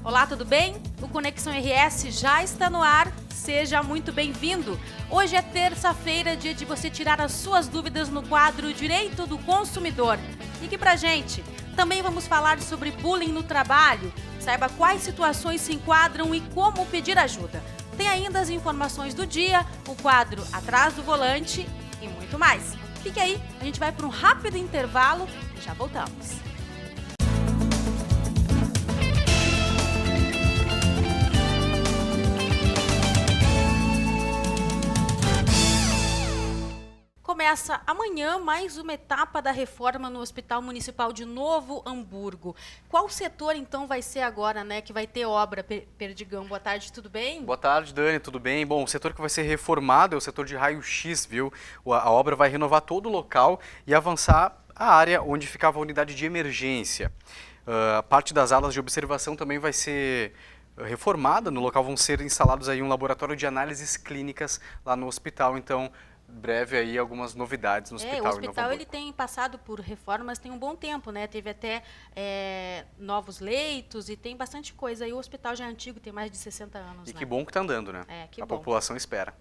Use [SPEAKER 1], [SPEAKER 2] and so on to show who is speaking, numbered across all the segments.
[SPEAKER 1] Olá, tudo bem? O Conexão RS já está no ar. Seja muito bem-vindo. Hoje é terça-feira, dia de você tirar as suas dúvidas no quadro Direito do Consumidor. Ligue pra gente. Também vamos falar sobre bullying no trabalho. Saiba quais situações se enquadram e como pedir ajuda. Tem ainda as informações do dia, o quadro Atrás do Volante e muito mais. Fique aí, a gente vai para um rápido intervalo e já voltamos. Começa amanhã mais uma etapa da reforma no Hospital Municipal de Novo Hamburgo. Qual setor, então, vai ser agora, né, que vai ter obra, Perdigão? Boa tarde, tudo bem?
[SPEAKER 2] Boa tarde, Dani, tudo bem? Bom, o setor que vai ser reformado é o setor de raio-x, viu? A obra vai renovar todo o local e avançar a área onde ficava a unidade de emergência. Parte das alas de observação também vai ser reformada. No local vão ser instalados aí um laboratório de análises clínicas lá no hospital, então breve aí algumas novidades no hospital.
[SPEAKER 1] O hospital ele tem passado por reformas tem um bom tempo, né? Teve até novos leitos e tem bastante coisa. E o hospital já é antigo, tem mais de 60 anos.
[SPEAKER 2] E
[SPEAKER 1] né?
[SPEAKER 2] que bom que está andando, né?
[SPEAKER 1] Que
[SPEAKER 2] a
[SPEAKER 1] bom.
[SPEAKER 2] população espera.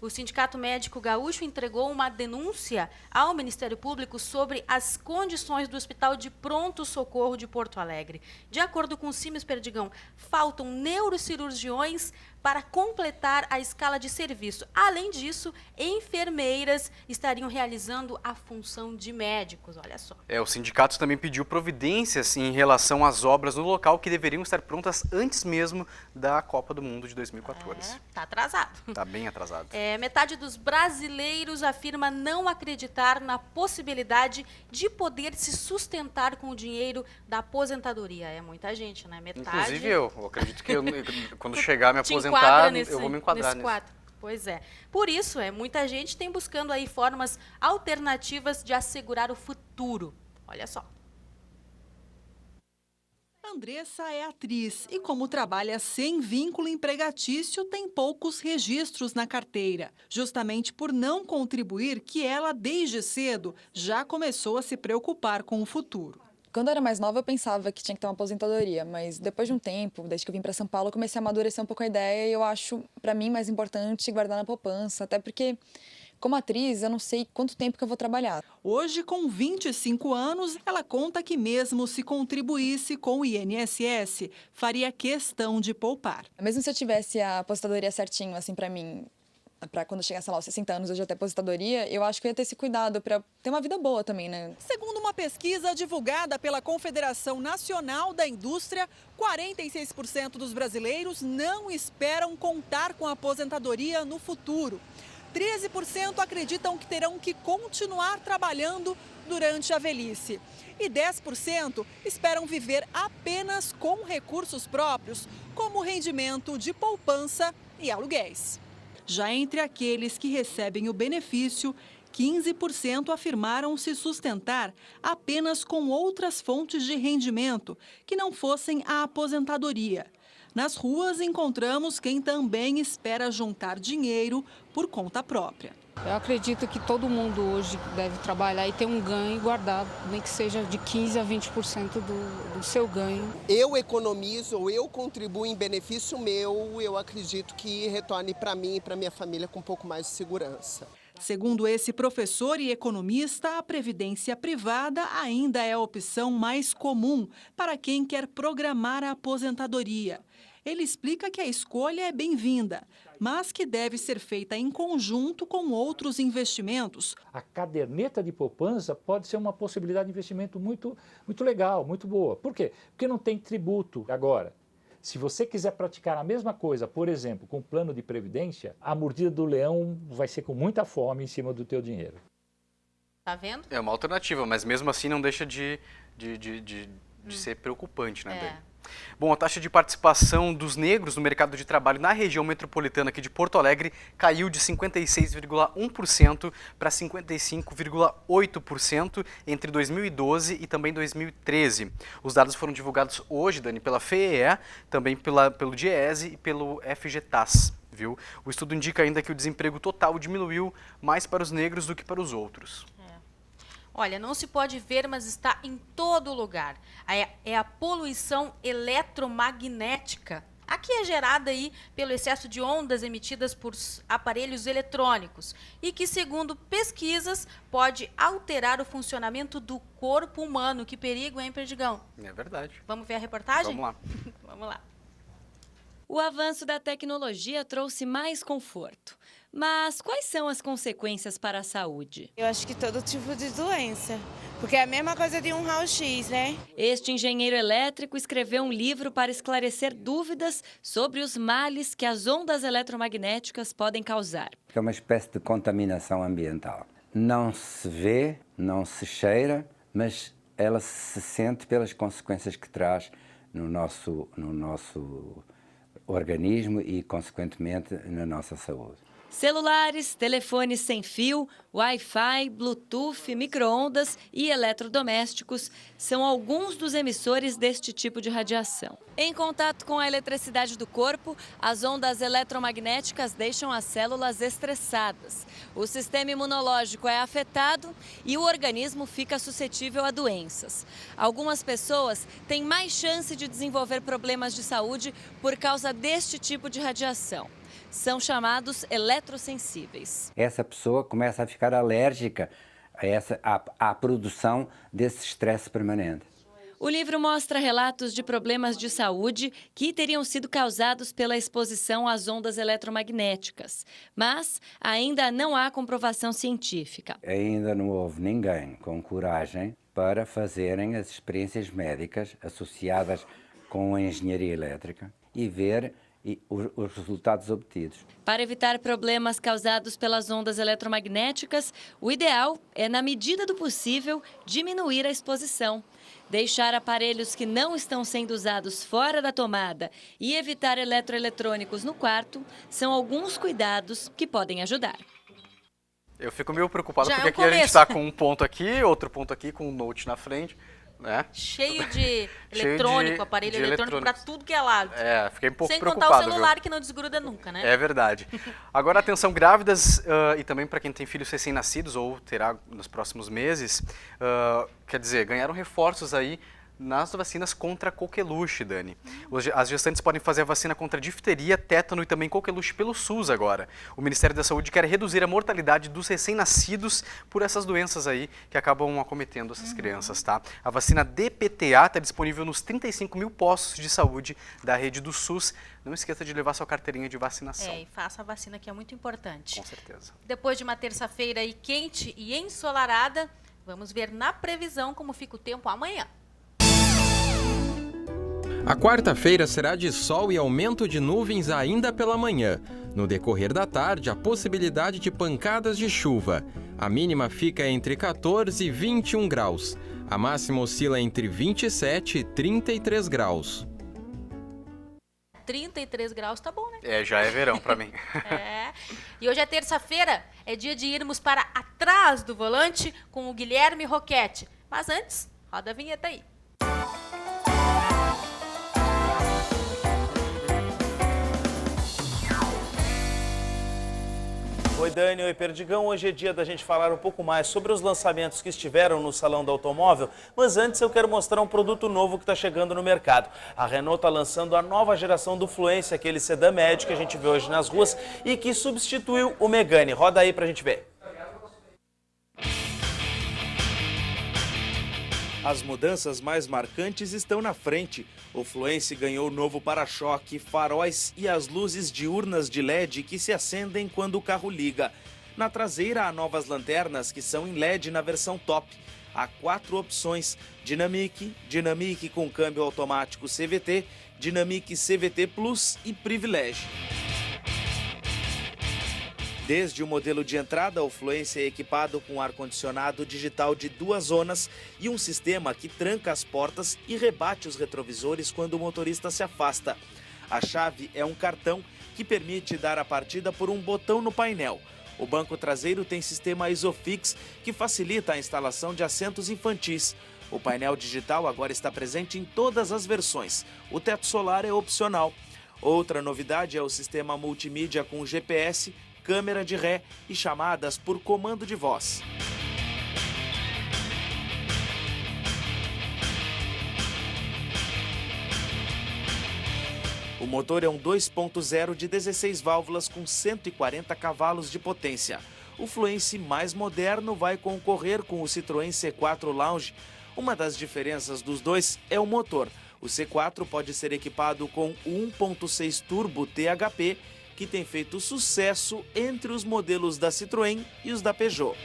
[SPEAKER 1] O Sindicato Médico Gaúcho entregou uma denúncia ao Ministério Público sobre as condições do Hospital de Pronto-Socorro de Porto Alegre. De acordo com o Simes Perdigão, faltam neurocirurgiões para completar a escala de serviço. Além disso, enfermeiras estariam realizando a função de médicos, olha só.
[SPEAKER 2] O sindicato também pediu providências em relação às obras no local que deveriam estar prontas antes mesmo da Copa do Mundo de 2014.
[SPEAKER 1] Tá atrasado.
[SPEAKER 2] Tá bem atrasado.
[SPEAKER 1] Metade dos brasileiros afirma não acreditar na possibilidade de poder se sustentar com o dinheiro da aposentadoria. É muita gente, né? Metade.
[SPEAKER 2] Inclusive eu acredito que quando chegar a me aposentar, eu vou me enquadrar nisso.
[SPEAKER 1] Quadro. Pois é. Por isso, muita gente tem buscando aí formas alternativas de assegurar o futuro. Olha só.
[SPEAKER 3] Andressa é atriz e, como trabalha sem vínculo empregatício, tem poucos registros na carteira. Justamente por não contribuir que ela, desde cedo, já começou a se preocupar com o futuro.
[SPEAKER 4] Quando eu era mais nova, eu pensava que tinha que ter uma aposentadoria, mas depois de um tempo, desde que eu vim para São Paulo, eu comecei a amadurecer um pouco a ideia e eu acho, para mim, mais importante guardar na poupança, até porque, como atriz, eu não sei quanto tempo que eu vou trabalhar.
[SPEAKER 3] Hoje, com 25 anos, ela conta que mesmo se contribuísse com o INSS, faria questão de poupar.
[SPEAKER 4] Mesmo se eu tivesse a aposentadoria certinho, assim, para mim, para quando chegasse lá aos 60 anos eu já ter aposentadoria, eu acho que eu ia ter esse cuidado para ter uma vida boa também, né?
[SPEAKER 3] Segundo uma pesquisa divulgada pela Confederação Nacional da Indústria, 46% dos brasileiros não esperam contar com a aposentadoria no futuro. 13% acreditam que terão que continuar trabalhando durante a velhice. E 10% esperam viver apenas com recursos próprios, como rendimento de poupança e aluguéis. Já entre aqueles que recebem o benefício, 15% afirmaram se sustentar apenas com outras fontes de rendimento, que não fossem a aposentadoria. Nas ruas encontramos quem também espera juntar dinheiro por conta própria.
[SPEAKER 5] Eu acredito que todo mundo hoje deve trabalhar e ter um ganho guardado, nem que seja de 15% a 20% do seu ganho.
[SPEAKER 6] Eu economizo ou eu contribuo em benefício meu, eu acredito que retorne para mim e para minha família com um pouco mais de segurança.
[SPEAKER 3] Segundo esse professor e economista, a previdência privada ainda é a opção mais comum para quem quer programar a aposentadoria. Ele explica que a escolha é bem-vinda, mas que deve ser feita em conjunto com outros investimentos.
[SPEAKER 7] A caderneta de poupança pode ser uma possibilidade de investimento muito legal, muito boa. Por quê? Porque não tem tributo agora. Se você quiser praticar a mesma coisa, por exemplo, com plano de previdência, a mordida do leão vai ser com muita fome em cima do teu dinheiro.
[SPEAKER 1] Tá vendo?
[SPEAKER 2] É uma alternativa, mas mesmo assim não deixa de ser preocupante, né, Dani? Bom, a taxa de participação dos negros no mercado de trabalho na região metropolitana aqui de Porto Alegre caiu de 56,1% para 55,8% entre 2012 e também 2013. Os dados foram divulgados hoje, Dani, pela FEE, também pelo DIEESE e pelo FGTAS. Viu? O estudo indica ainda que o desemprego total diminuiu mais para os negros do que para os outros.
[SPEAKER 1] Olha, não se pode ver, mas está em todo lugar. É a poluição eletromagnética. Aqui é gerada aí pelo excesso de ondas emitidas por aparelhos eletrônicos e que, segundo pesquisas, pode alterar o funcionamento do corpo humano. Que perigo, hein, Perdigão?
[SPEAKER 2] É verdade.
[SPEAKER 1] Vamos ver a reportagem?
[SPEAKER 2] Vamos lá.
[SPEAKER 1] Vamos lá.
[SPEAKER 8] O avanço da tecnologia trouxe mais conforto. Mas quais são as consequências para a saúde?
[SPEAKER 9] Eu acho que todo tipo de doença, porque é a mesma coisa de um raio-x, né?
[SPEAKER 8] Este engenheiro elétrico escreveu um livro para esclarecer dúvidas sobre os males que as ondas eletromagnéticas podem causar.
[SPEAKER 10] É uma espécie de contaminação ambiental. Não se vê, não se cheira, mas ela se sente pelas consequências que traz no nosso organismo e, consequentemente, na nossa saúde.
[SPEAKER 8] Celulares, telefones sem fio, Wi-Fi, Bluetooth, micro-ondas e eletrodomésticos são alguns dos emissores deste tipo de radiação. Em contato com a eletricidade do corpo, as ondas eletromagnéticas deixam as células estressadas. O sistema imunológico é afetado e o organismo fica suscetível a doenças. Algumas pessoas têm mais chance de desenvolver problemas de saúde por causa deste tipo de radiação. São chamados eletrossensíveis.
[SPEAKER 10] Essa pessoa começa a ficar alérgica à produção desse estresse permanente.
[SPEAKER 8] O livro mostra relatos de problemas de saúde que teriam sido causados pela exposição às ondas eletromagnéticas, mas ainda não há comprovação científica.
[SPEAKER 10] Ainda não houve ninguém com coragem para fazerem as experiências médicas associadas com a engenharia elétrica e ver os resultados obtidos.
[SPEAKER 8] Para evitar problemas causados pelas ondas eletromagnéticas, o ideal é, na medida do possível, diminuir a exposição. Deixar aparelhos que não estão sendo usados fora da tomada e evitar eletroeletrônicos no quarto são alguns cuidados que podem ajudar.
[SPEAKER 2] Eu fico meio preocupado
[SPEAKER 1] Já
[SPEAKER 2] porque
[SPEAKER 1] é o
[SPEAKER 2] aqui a gente
[SPEAKER 1] começo.
[SPEAKER 2] está com um ponto aqui, outro ponto aqui, com um note na frente. Né?
[SPEAKER 1] Cheio de eletrônico, aparelho eletrônico para tudo que é lado.
[SPEAKER 2] É, fiquei um pouco
[SPEAKER 1] Sem
[SPEAKER 2] preocupado.
[SPEAKER 1] contar o celular que não desgruda nunca, né?
[SPEAKER 2] É verdade. Agora, atenção, grávidas e também para quem tem filhos recém-nascidos ou terá nos próximos meses, quer dizer, ganharam reforços aí nas vacinas contra a coqueluche, Dani. As gestantes podem fazer a vacina contra difteria, tétano e também coqueluche pelo SUS agora. O Ministério da Saúde quer reduzir a mortalidade dos recém-nascidos por essas doenças aí que acabam acometendo essas crianças, tá? A vacina DPTA está disponível nos 35 mil postos de saúde da rede do SUS. Não esqueça de levar sua carteirinha de vacinação.
[SPEAKER 1] E faça a vacina, que é muito importante.
[SPEAKER 2] Com certeza.
[SPEAKER 1] Depois de uma terça-feira aí quente e ensolarada, vamos ver na previsão como fica o tempo amanhã.
[SPEAKER 11] A quarta-feira será de sol e aumento de nuvens ainda pela manhã. No decorrer da tarde, a possibilidade de pancadas de chuva. A mínima fica entre 14 e 21 graus. A máxima oscila entre 27 e 33 graus.
[SPEAKER 1] 33 graus tá bom, né?
[SPEAKER 2] Já é verão para mim.
[SPEAKER 1] E hoje é terça-feira, é dia de irmos para atrás do volante com o Guilherme Roquette. Mas antes, roda a vinheta aí.
[SPEAKER 12] Oi, Dani, oi, Perdigão. Hoje é dia da gente falar um pouco mais sobre os lançamentos que estiveram no Salão do Automóvel, mas antes eu quero mostrar um produto novo que está chegando no mercado. A Renault está lançando a nova geração do Fluence, aquele sedã médio que a gente vê hoje nas ruas e que substituiu o Megane. Roda aí pra gente ver. As mudanças mais marcantes estão na frente. O Fluence ganhou novo para-choque, faróis e as luzes diurnas de LED que se acendem quando o carro liga. Na traseira há novas lanternas que são em LED na versão top. Há 4 opções: Dynamic, Dynamic com câmbio automático CVT, Dynamic CVT Plus e Privilege. Desde o modelo de entrada, o Fluence é equipado com ar-condicionado digital de 2 zonas e um sistema que tranca as portas e rebate os retrovisores quando o motorista se afasta. A chave é um cartão que permite dar a partida por um botão no painel. O banco traseiro tem sistema Isofix que facilita a instalação de assentos infantis. O painel digital agora está presente em todas as versões. O teto solar é opcional. Outra novidade é o sistema multimídia com GPS, câmera de ré e chamadas por comando de voz. O motor é um 2.0 de 16 válvulas com 140 cavalos de potência. O Fluence mais moderno vai concorrer com o Citroën C4 Lounge. Uma das diferenças dos dois é o motor. O C4 pode ser equipado com o 1.6 Turbo THP, que tem feito sucesso entre os modelos da Citroën e os da Peugeot.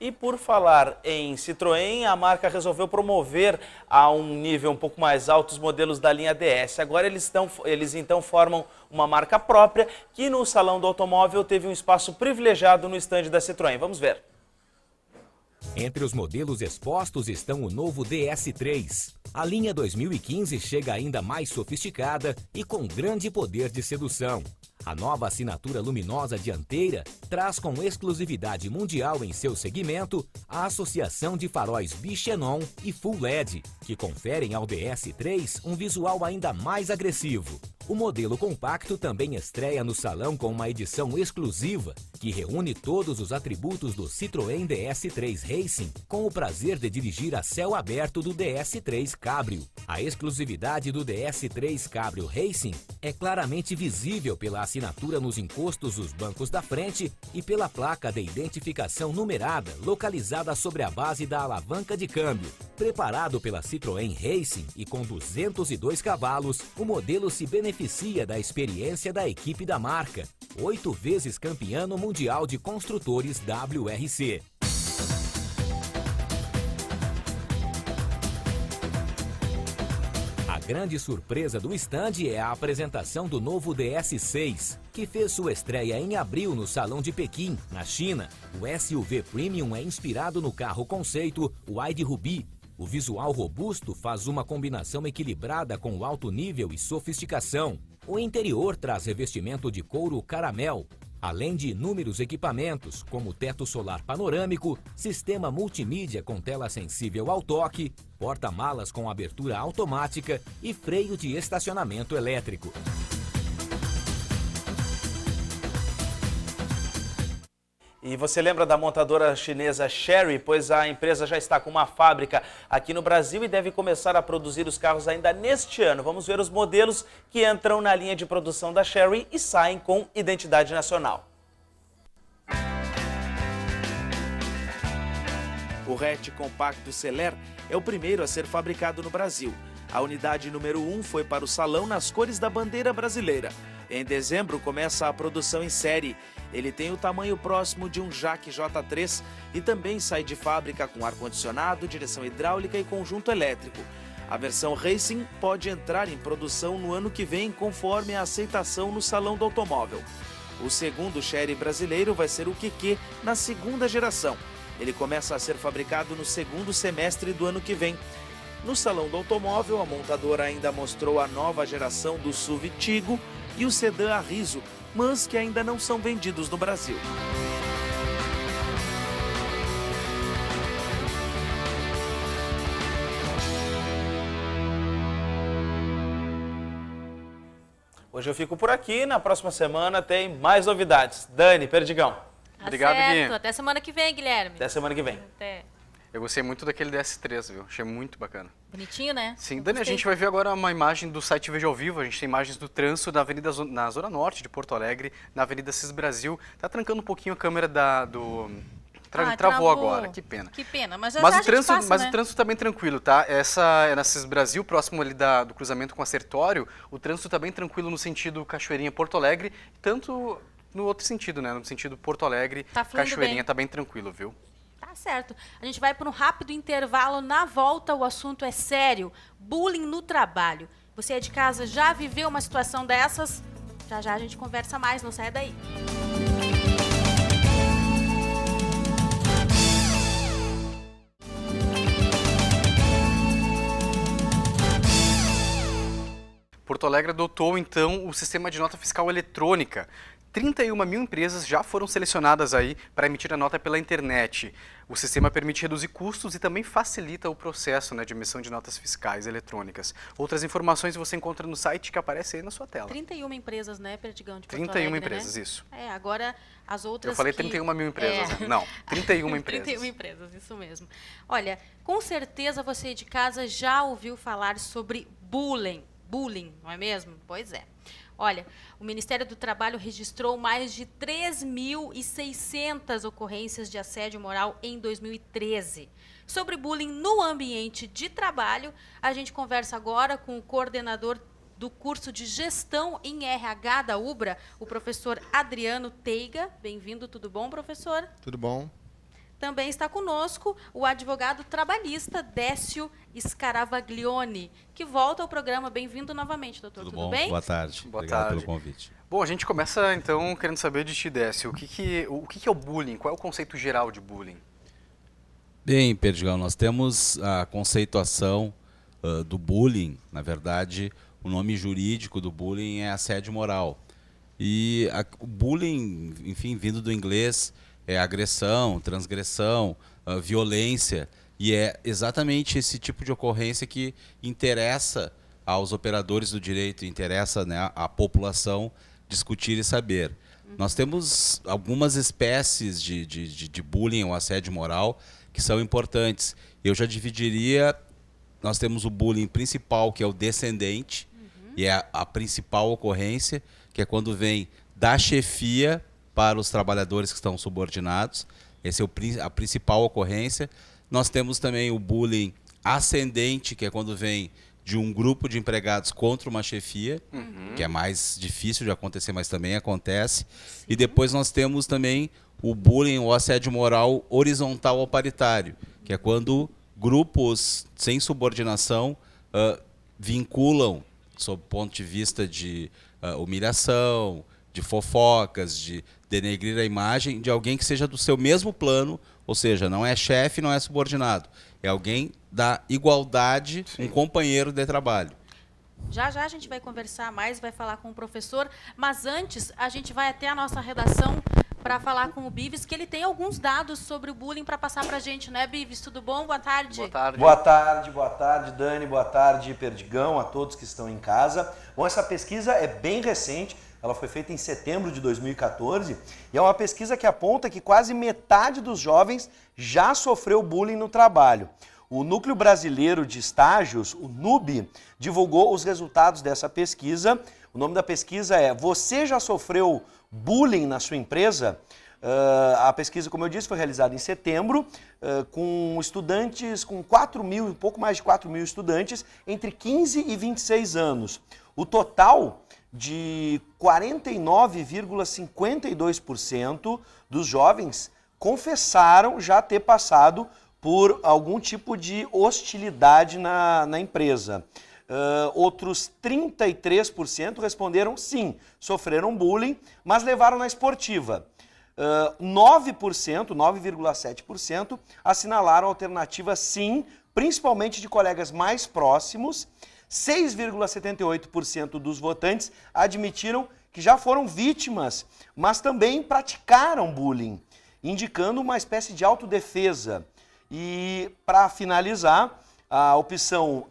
[SPEAKER 12] E por falar em Citroën, a marca resolveu promover a um nível um pouco mais alto os modelos da linha DS. Agora eles então formam uma marca própria que no Salão do Automóvel teve um espaço privilegiado no estande da Citroën. Vamos ver.
[SPEAKER 13] Entre os modelos expostos estão o novo DS3. A linha 2015 chega ainda mais sofisticada e com grande poder de sedução. A nova assinatura luminosa dianteira traz com exclusividade mundial em seu segmento a associação de faróis Bichenon e Full LED, que conferem ao DS3 um visual ainda mais agressivo. O modelo compacto também estreia no salão com uma edição exclusiva que reúne todos os atributos do Citroën DS3 Racing com o prazer de dirigir a céu aberto do DS3 Cabrio. A exclusividade do DS3 Cabrio Racing é claramente visível pela assinatura nos encostos dos bancos da frente e pela placa de identificação numerada localizada sobre a base da alavanca de câmbio. Preparado pela Citroën Racing e com 202 cavalos, o modelo se beneficia da experiência da equipe da marca, 8 vezes campeã no Mundial de Construtores WRC. A grande surpresa do estande é a apresentação do novo DS6, que fez sua estreia em abril no Salão de Pequim, na China. O SUV Premium é inspirado no carro conceito Wide Ruby. O visual robusto faz uma combinação equilibrada com o alto nível e sofisticação. O interior traz revestimento de couro caramel, além de inúmeros equipamentos, como teto solar panorâmico, sistema multimídia com tela sensível ao toque, porta-malas com abertura automática e freio de estacionamento elétrico.
[SPEAKER 12] E você lembra da montadora chinesa Chery? Pois a empresa já está com uma fábrica aqui no Brasil e deve começar a produzir os carros ainda neste ano. Vamos ver os modelos que entram na linha de produção da Chery e saem com identidade nacional. O hatch compacto Celer é o primeiro a ser fabricado no Brasil. A unidade número 1 foi para o salão nas cores da bandeira brasileira. Em dezembro começa a produção em série. Ele tem o tamanho próximo de um Jaque J3 e também sai de fábrica com ar-condicionado, direção hidráulica e conjunto elétrico. A versão Racing pode entrar em produção no ano que vem, conforme a aceitação no Salão do Automóvel. O segundo Chery brasileiro vai ser o QQ na segunda geração. Ele começa a ser fabricado no segundo semestre do ano que vem. No Salão do Automóvel, a montadora ainda mostrou a nova geração do SUV Tigo e o sedã Arriso, mas que ainda não são vendidos no Brasil. Hoje eu fico por aqui, na próxima semana tem mais novidades. Dani, Perdigão.
[SPEAKER 2] Obrigado, Gui.
[SPEAKER 1] Até semana que vem, Guilherme.
[SPEAKER 12] Até semana que vem.
[SPEAKER 1] Até.
[SPEAKER 2] Eu gostei muito daquele DS3, viu? Achei muito bacana.
[SPEAKER 1] Bonitinho, né?
[SPEAKER 2] Sim, Dani, a gente vai ver agora uma imagem do site Veja ao Vivo. A gente tem imagens do trânsito na Zona Norte de Porto Alegre, na Avenida Cis Brasil. Tá trancando um pouquinho a câmera travou agora, que pena.
[SPEAKER 1] Que pena, mas
[SPEAKER 2] o trânsito tá bem tranquilo, tá? Essa é na Cis Brasil, próximo ali do cruzamento com a Sertório. O trânsito tá bem tranquilo no sentido Cachoeirinha-Porto Alegre, tanto no outro sentido, né? No sentido Porto Alegre, Cachoeirinha tá bem tranquilo, viu?
[SPEAKER 1] Tá certo. A gente vai para um rápido intervalo. Na volta, o assunto é sério. Bullying no trabalho. Você é de casa, já viveu uma situação dessas? Já já a gente conversa mais, não saia daí.
[SPEAKER 2] Porto Alegre adotou, então, o sistema de nota fiscal eletrônica. 31 mil empresas já foram selecionadas aí para emitir a nota pela internet. O sistema permite reduzir custos e também facilita o processo, né, de emissão de notas fiscais eletrônicas. Outras informações você encontra no site que aparece aí na sua tela.
[SPEAKER 1] 31 empresas, né, Perdigão, de Porto
[SPEAKER 2] 31
[SPEAKER 1] Alegre,
[SPEAKER 2] empresas,
[SPEAKER 1] né?
[SPEAKER 2] isso.
[SPEAKER 1] Agora as outras
[SPEAKER 2] Eu falei
[SPEAKER 1] que...
[SPEAKER 2] 31 mil empresas, né? Não, 31 empresas.
[SPEAKER 1] 31 empresas, isso mesmo. Olha, com certeza você de casa já ouviu falar sobre bullying, não é mesmo? Pois é. Olha, o Ministério do Trabalho registrou mais de 3.600 ocorrências de assédio moral em 2013. Sobre bullying no ambiente de trabalho, a gente conversa agora com o coordenador do curso de Gestão em RH da UBRA, o professor Adriano Teiga. Bem-vindo, tudo bom, professor?
[SPEAKER 14] Tudo bom.
[SPEAKER 1] Também está conosco o advogado trabalhista Décio Scaravaglione, que volta ao programa. Bem-vindo novamente, doutor. Tudo bem?
[SPEAKER 14] Boa tarde.
[SPEAKER 2] Boa
[SPEAKER 14] Obrigado
[SPEAKER 2] tarde.
[SPEAKER 14] pelo convite.
[SPEAKER 2] Bom, a gente começa então querendo saber de ti, Décio, o que é o bullying? Qual é o conceito geral de bullying?
[SPEAKER 14] Bem, Perdigão, nós temos a conceituação do bullying. Na verdade, o nome jurídico do bullying é assédio moral. E o bullying, enfim, vindo do inglês, é agressão, transgressão, violência, e é exatamente esse tipo de ocorrência que interessa aos operadores do direito, interessa, né, à população discutir e saber. Nós temos algumas espécies de bullying ou assédio moral que são importantes. Eu já dividiria, nós temos o bullying principal, que é o descendente, e é a principal ocorrência, que é quando vem da chefia para os trabalhadores que estão subordinados. Essa é a principal ocorrência. Nós temos também o bullying ascendente, que é quando vem de um grupo de empregados contra uma chefia, que é mais difícil de acontecer, mas também acontece. Sim. E depois nós temos também o bullying ou assédio moral horizontal ou paritário, que é quando grupos sem subordinação vinculam, sob o ponto de vista de humilhação, de fofocas, de denegrir a imagem de alguém que seja do seu mesmo plano, ou seja, não é chefe, não é subordinado, é alguém da igualdade, um companheiro de trabalho.
[SPEAKER 1] Já a gente vai conversar mais, vai falar com o professor, mas antes a gente vai até a nossa redação para falar com o Bives, que ele tem alguns dados sobre o bullying para passar para a gente, né, Bives? Tudo bom? Boa tarde.
[SPEAKER 15] Boa tarde. Boa tarde, Dani, boa tarde, Perdigão, a todos que estão em casa. Bom, essa pesquisa é bem recente, ela foi feita em setembro de 2014 e é uma pesquisa que aponta que quase metade dos jovens já sofreu bullying no trabalho. O Núcleo Brasileiro de Estágios, o NUB, divulgou os resultados dessa pesquisa. O nome da pesquisa é Você já sofreu bullying na sua empresa? A pesquisa, como eu disse, foi realizada em setembro, com estudantes, com 4 mil, um pouco mais de 4 mil estudantes, entre 15 e 26 anos. O total de 49,52% dos jovens confessaram já ter passado por algum tipo de hostilidade na empresa. Outros 33% responderam sim, sofreram bullying, mas levaram na esportiva. 9,7% assinalaram a alternativa sim, principalmente de colegas mais próximos. 6,78% dos votantes admitiram que já foram vítimas, mas também praticaram bullying, indicando uma espécie de autodefesa. E, para finalizar, a opção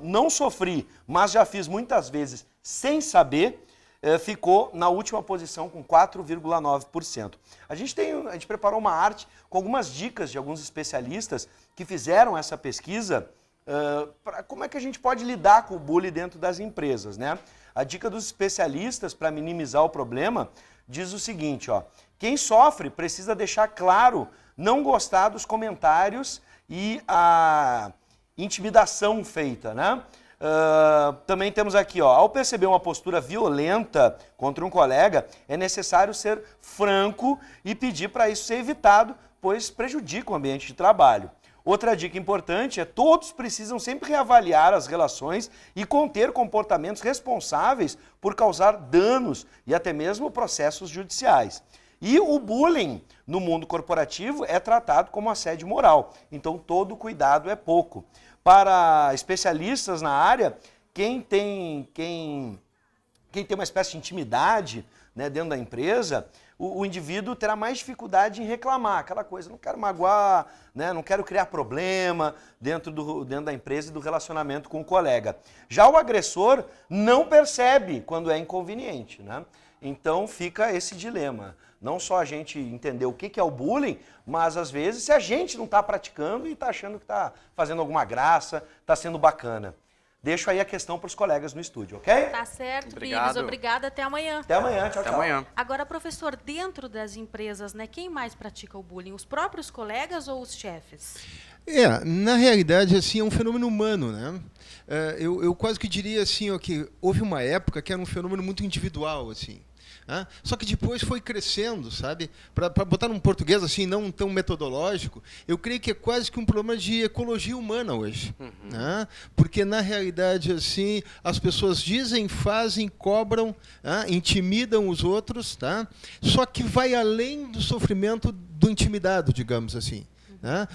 [SPEAKER 15] não sofri, mas já fiz muitas vezes sem saber, ficou na última posição com 4,9%. A gente preparou uma arte com algumas dicas de alguns especialistas que fizeram essa pesquisa, como é que a gente pode lidar com o bullying dentro das empresas, né? A dica dos especialistas para minimizar o problema diz o seguinte, ó: quem sofre precisa deixar claro não gostar dos comentários e a intimidação feita, né? Também temos aqui, ó, ao perceber uma postura violenta contra um colega, é necessário ser franco e pedir para isso ser evitado, pois prejudica o ambiente de trabalho. Outra dica importante é todos precisam sempre reavaliar as relações e conter comportamentos responsáveis por causar danos e até mesmo processos judiciais. E o bullying no mundo corporativo é tratado como assédio moral, então todo cuidado é pouco. Para especialistas na área, quem tem uma espécie de intimidade né, dentro da empresa, o indivíduo terá mais dificuldade em reclamar, aquela coisa, não quero magoar, né, não quero criar problema dentro da empresa e do relacionamento com o colega. Já o agressor não percebe quando é inconveniente, né? Então fica esse dilema. Não só a gente entender o que é o bullying, mas às vezes se a gente não está praticando e está achando que está fazendo alguma graça, está sendo bacana. Deixo aí a questão para os colegas no estúdio, ok?
[SPEAKER 1] Tá certo,
[SPEAKER 2] Obrigado.
[SPEAKER 1] Vives. Obrigada. Até amanhã.
[SPEAKER 15] Até amanhã. Tchau,
[SPEAKER 2] Até
[SPEAKER 15] tchau.
[SPEAKER 2] amanhã.
[SPEAKER 1] Agora, professor, dentro das empresas, né, quem mais pratica o bullying? Os próprios colegas ou os chefes?
[SPEAKER 16] Na realidade, assim, é um fenômeno humano, né? Eu quase que diria assim, ó, que houve uma época que era um fenômeno muito individual, assim. Só que depois foi crescendo, sabe? Para botar num português assim, não tão metodológico, eu creio que é quase que um problema de ecologia humana hoje. Né? Porque, na realidade, assim, as pessoas dizem, fazem, cobram, intimidam os outros, tá? Só que vai além do sofrimento do intimidado, digamos assim.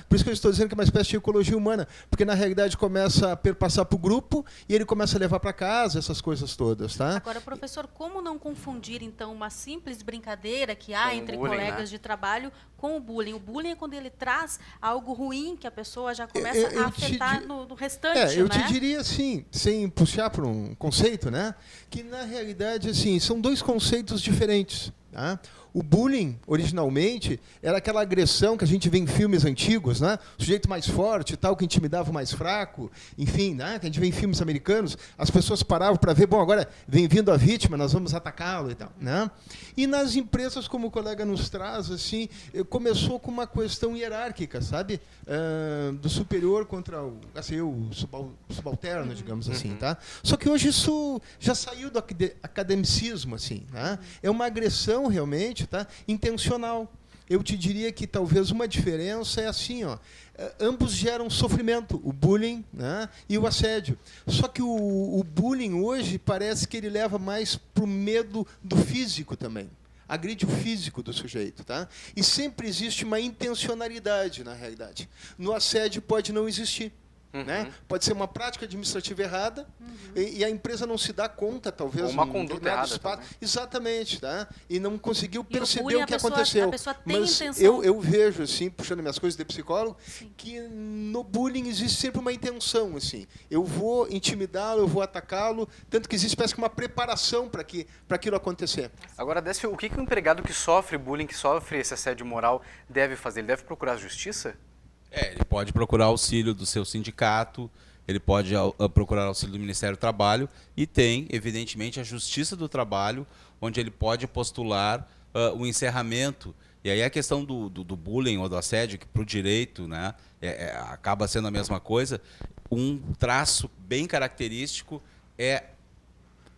[SPEAKER 16] Por isso que eu estou dizendo que é uma espécie de ecologia humana, porque na realidade começa a perpassar para o grupo e ele começa a levar para casa essas coisas todas. Tá?
[SPEAKER 1] Agora, professor, como não confundir então uma simples brincadeira que há entre
[SPEAKER 2] bullying,
[SPEAKER 1] colegas de trabalho com o bullying? O bullying é quando ele traz algo ruim que a pessoa já começa a afetar no restante,
[SPEAKER 16] eu te diria assim, sem puxar para um conceito, né, que na realidade assim, são dois conceitos diferentes. Tá? O bullying, originalmente, era aquela agressão que a gente vê em filmes antigos, né? O sujeito mais forte e tal, que intimidava o mais fraco, enfim, né? Que a gente vê em filmes americanos, as pessoas paravam para ver, bom, agora vem vindo a vítima, nós vamos atacá-lo e tal. Né? E nas empresas, como o colega nos traz, assim, começou com uma questão hierárquica, sabe? Do superior contra o subalterno, digamos assim. Tá? Só que hoje isso já saiu do academicismo, assim. Né? É uma agressão realmente, tá? Intencional. Eu te diria que talvez uma diferença é assim, ó, ambos geram sofrimento, o bullying, né, e o assédio. Só que o bullying hoje parece que ele leva mais para o medo do físico também. Agride o físico do sujeito. Tá? E sempre existe uma intencionalidade, na realidade. No assédio pode não existir. Né? Pode ser uma prática administrativa errada e a empresa não se dá conta, talvez.
[SPEAKER 2] Ou uma conduta errada.
[SPEAKER 16] Exatamente. Tá? E não conseguiu perceber
[SPEAKER 1] bullying,
[SPEAKER 16] o que aconteceu.
[SPEAKER 1] A pessoa tem
[SPEAKER 16] Mas
[SPEAKER 1] intenção.
[SPEAKER 16] eu vejo, assim, puxando minhas coisas de psicólogo, que no bullying existe sempre uma intenção. Assim. Eu vou intimidá-lo, eu vou atacá-lo, tanto que existe parece que uma preparação para aquilo acontecer.
[SPEAKER 2] Agora, Décio, o que o empregado que sofre bullying, que sofre esse assédio moral, deve fazer? Ele deve procurar a justiça?
[SPEAKER 14] Ele pode procurar auxílio do seu sindicato, ele pode procurar auxílio do Ministério do Trabalho e tem, evidentemente, a Justiça do Trabalho, onde ele pode postular o encerramento. E aí a questão do bullying ou do assédio, que para o direito, né, acaba sendo a mesma coisa, um traço bem característico é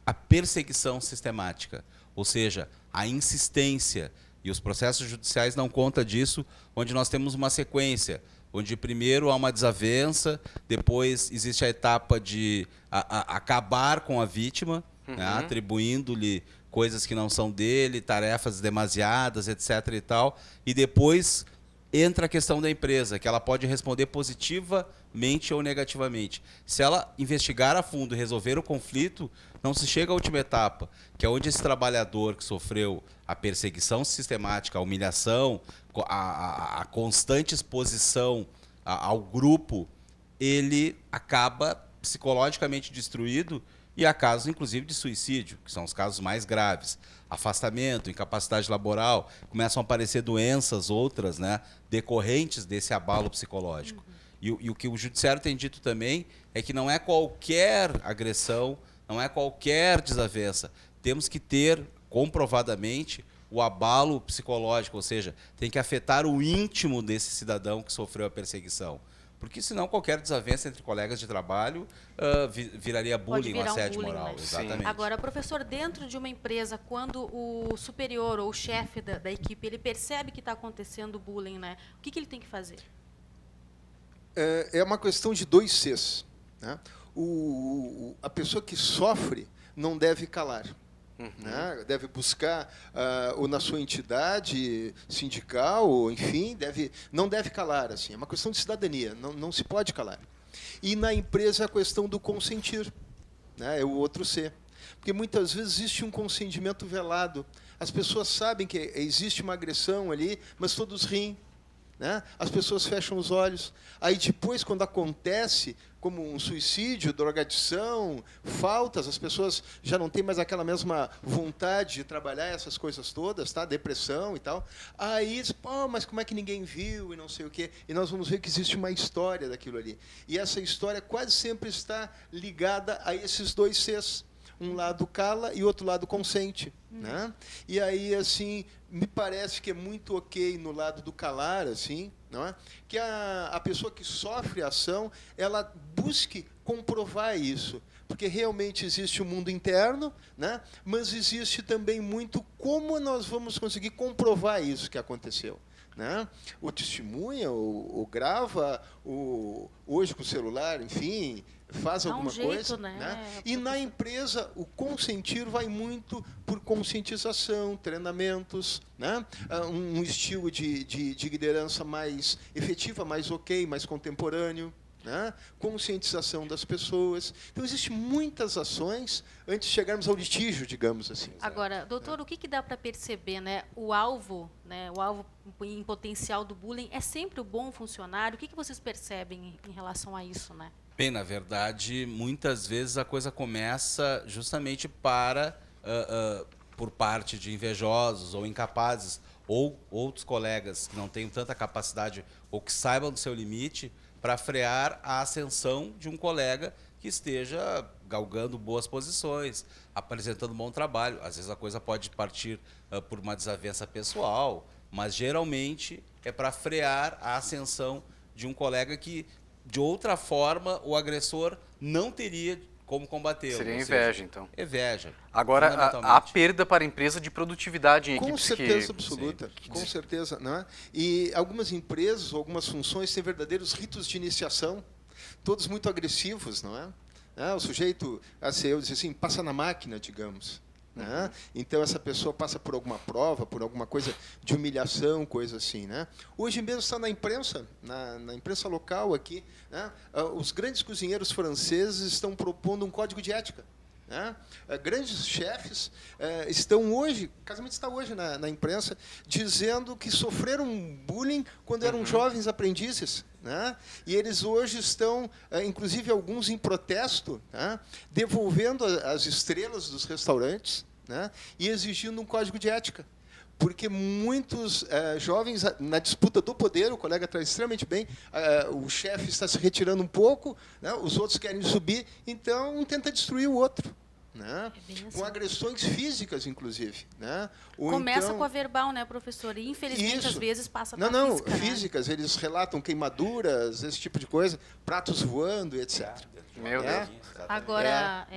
[SPEAKER 14] a perseguição sistemática, ou seja, a insistência. E os processos judiciais não contam disso, onde nós temos uma sequência, onde primeiro há uma desavença, depois existe a etapa de acabar com a vítima, né, atribuindo-lhe coisas que não são dele, tarefas demasiadas, etc. e tal, e depois entra a questão da empresa, que ela pode responder positivamente ou negativamente. Se ela investigar a fundo e resolver o conflito, não se chega à última etapa, que é onde esse trabalhador que sofreu a perseguição sistemática, a humilhação, a constante exposição ao grupo, ele acaba psicologicamente destruído e há casos, inclusive, de suicídio, que são os casos mais graves. Afastamento, incapacidade laboral, começam a aparecer doenças outras, né, decorrentes desse abalo psicológico. E o que o judiciário tem dito também é que não é qualquer agressão, não é qualquer desavença. Temos que ter, comprovadamente, o abalo psicológico, ou seja, tem que afetar o íntimo desse cidadão que sofreu a perseguição. Porque senão qualquer desavença entre colegas de trabalho viraria bullying, um assédio moral.
[SPEAKER 1] Né?
[SPEAKER 14] Exatamente.
[SPEAKER 1] Agora, professor, dentro de uma empresa, quando o superior ou o chefe da equipe ele percebe que está acontecendo bullying, né? O que ele tem que fazer?
[SPEAKER 16] É uma questão de 2 Cs. Né? A pessoa que sofre não deve calar. Né? Deve buscar ou na sua entidade sindical, ou enfim, não deve calar. Assim. É uma questão de cidadania, não se pode calar. E na empresa a questão do consentir, né? É o outro C. Porque muitas vezes existe um consentimento velado. As pessoas sabem que existe uma agressão ali, mas todos riem. Né? As pessoas fecham os olhos. Aí depois, quando acontece, como um suicídio, drogadição, faltas, as pessoas já não têm mais aquela mesma vontade de trabalhar essas coisas todas, tá? Depressão e tal. Aí, pô, mas como é que ninguém viu e não sei o quê? E nós vamos ver que existe uma história daquilo ali. E essa história quase sempre está ligada a esses dois Cs. Um lado cala e outro lado consente. Né? E aí, assim, me parece que é muito ok no lado do calar, assim, não é? Que a pessoa que sofre a ação, ela busque comprovar isso. Porque realmente existe o mundo interno, né? Mas existe também muito como nós vamos conseguir comprovar isso que aconteceu. Né? Ou testemunha, ou grava, ou hoje com o celular, enfim, faz alguma coisa. Né? E na empresa, o consentir vai muito por conscientização, treinamentos, né? Um estilo de liderança mais efetiva, mais ok, mais contemporâneo. Né? Conscientização das pessoas. Então, existem muitas ações antes de chegarmos ao litígio, digamos assim.
[SPEAKER 1] Agora, doutor, o que dá para perceber? Né? O alvo em potencial do bullying é sempre o bom funcionário. O que vocês percebem em relação a isso? Né?
[SPEAKER 14] Bem, na verdade, muitas vezes a coisa começa justamente por parte de invejosos ou incapazes, ou outros colegas que não tenham tanta capacidade ou que saibam do seu limite, para frear a ascensão de um colega que esteja galgando boas posições, apresentando um bom trabalho. Às vezes a coisa pode partir por uma desavença pessoal, mas geralmente é para frear a ascensão de um colega que, de outra forma, o agressor não teria como combater.
[SPEAKER 2] Seria inveja, então.
[SPEAKER 14] Inveja.
[SPEAKER 2] Agora, a perda para a empresa de produtividade em equipes que...
[SPEAKER 16] Com certeza absoluta, com certeza. Não é? E algumas empresas, algumas funções têm verdadeiros ritos de iniciação, todos muito agressivos, não é? O sujeito, eu disse assim, passa na máquina, digamos. Né? Então, essa pessoa passa por alguma prova, por alguma coisa de humilhação, coisa assim. Né? Hoje mesmo está na imprensa, na imprensa local aqui, né? Os grandes cozinheiros franceses estão propondo um código de ética. Né? Grandes chefes estão hoje, o casamento está hoje na imprensa, dizendo que sofreram bullying quando eram jovens aprendizes. Né? E eles hoje estão, inclusive alguns em protesto, né? Devolvendo as estrelas dos restaurantes, né? E exigindo um código de ética. Porque muitos jovens, na disputa do poder, o colega está extremamente bem, o chefe está se retirando um pouco, né? Os outros querem subir, então um tenta destruir o outro. Né? Com agressões físicas, inclusive. Né?
[SPEAKER 1] Começa com a verbal, né, professor? E, infelizmente, às vezes passa para a física.
[SPEAKER 16] Físicas. Né? Eles relatam queimaduras, esse tipo de coisa, pratos voando, etc.
[SPEAKER 2] Meu Deus.
[SPEAKER 1] Agora,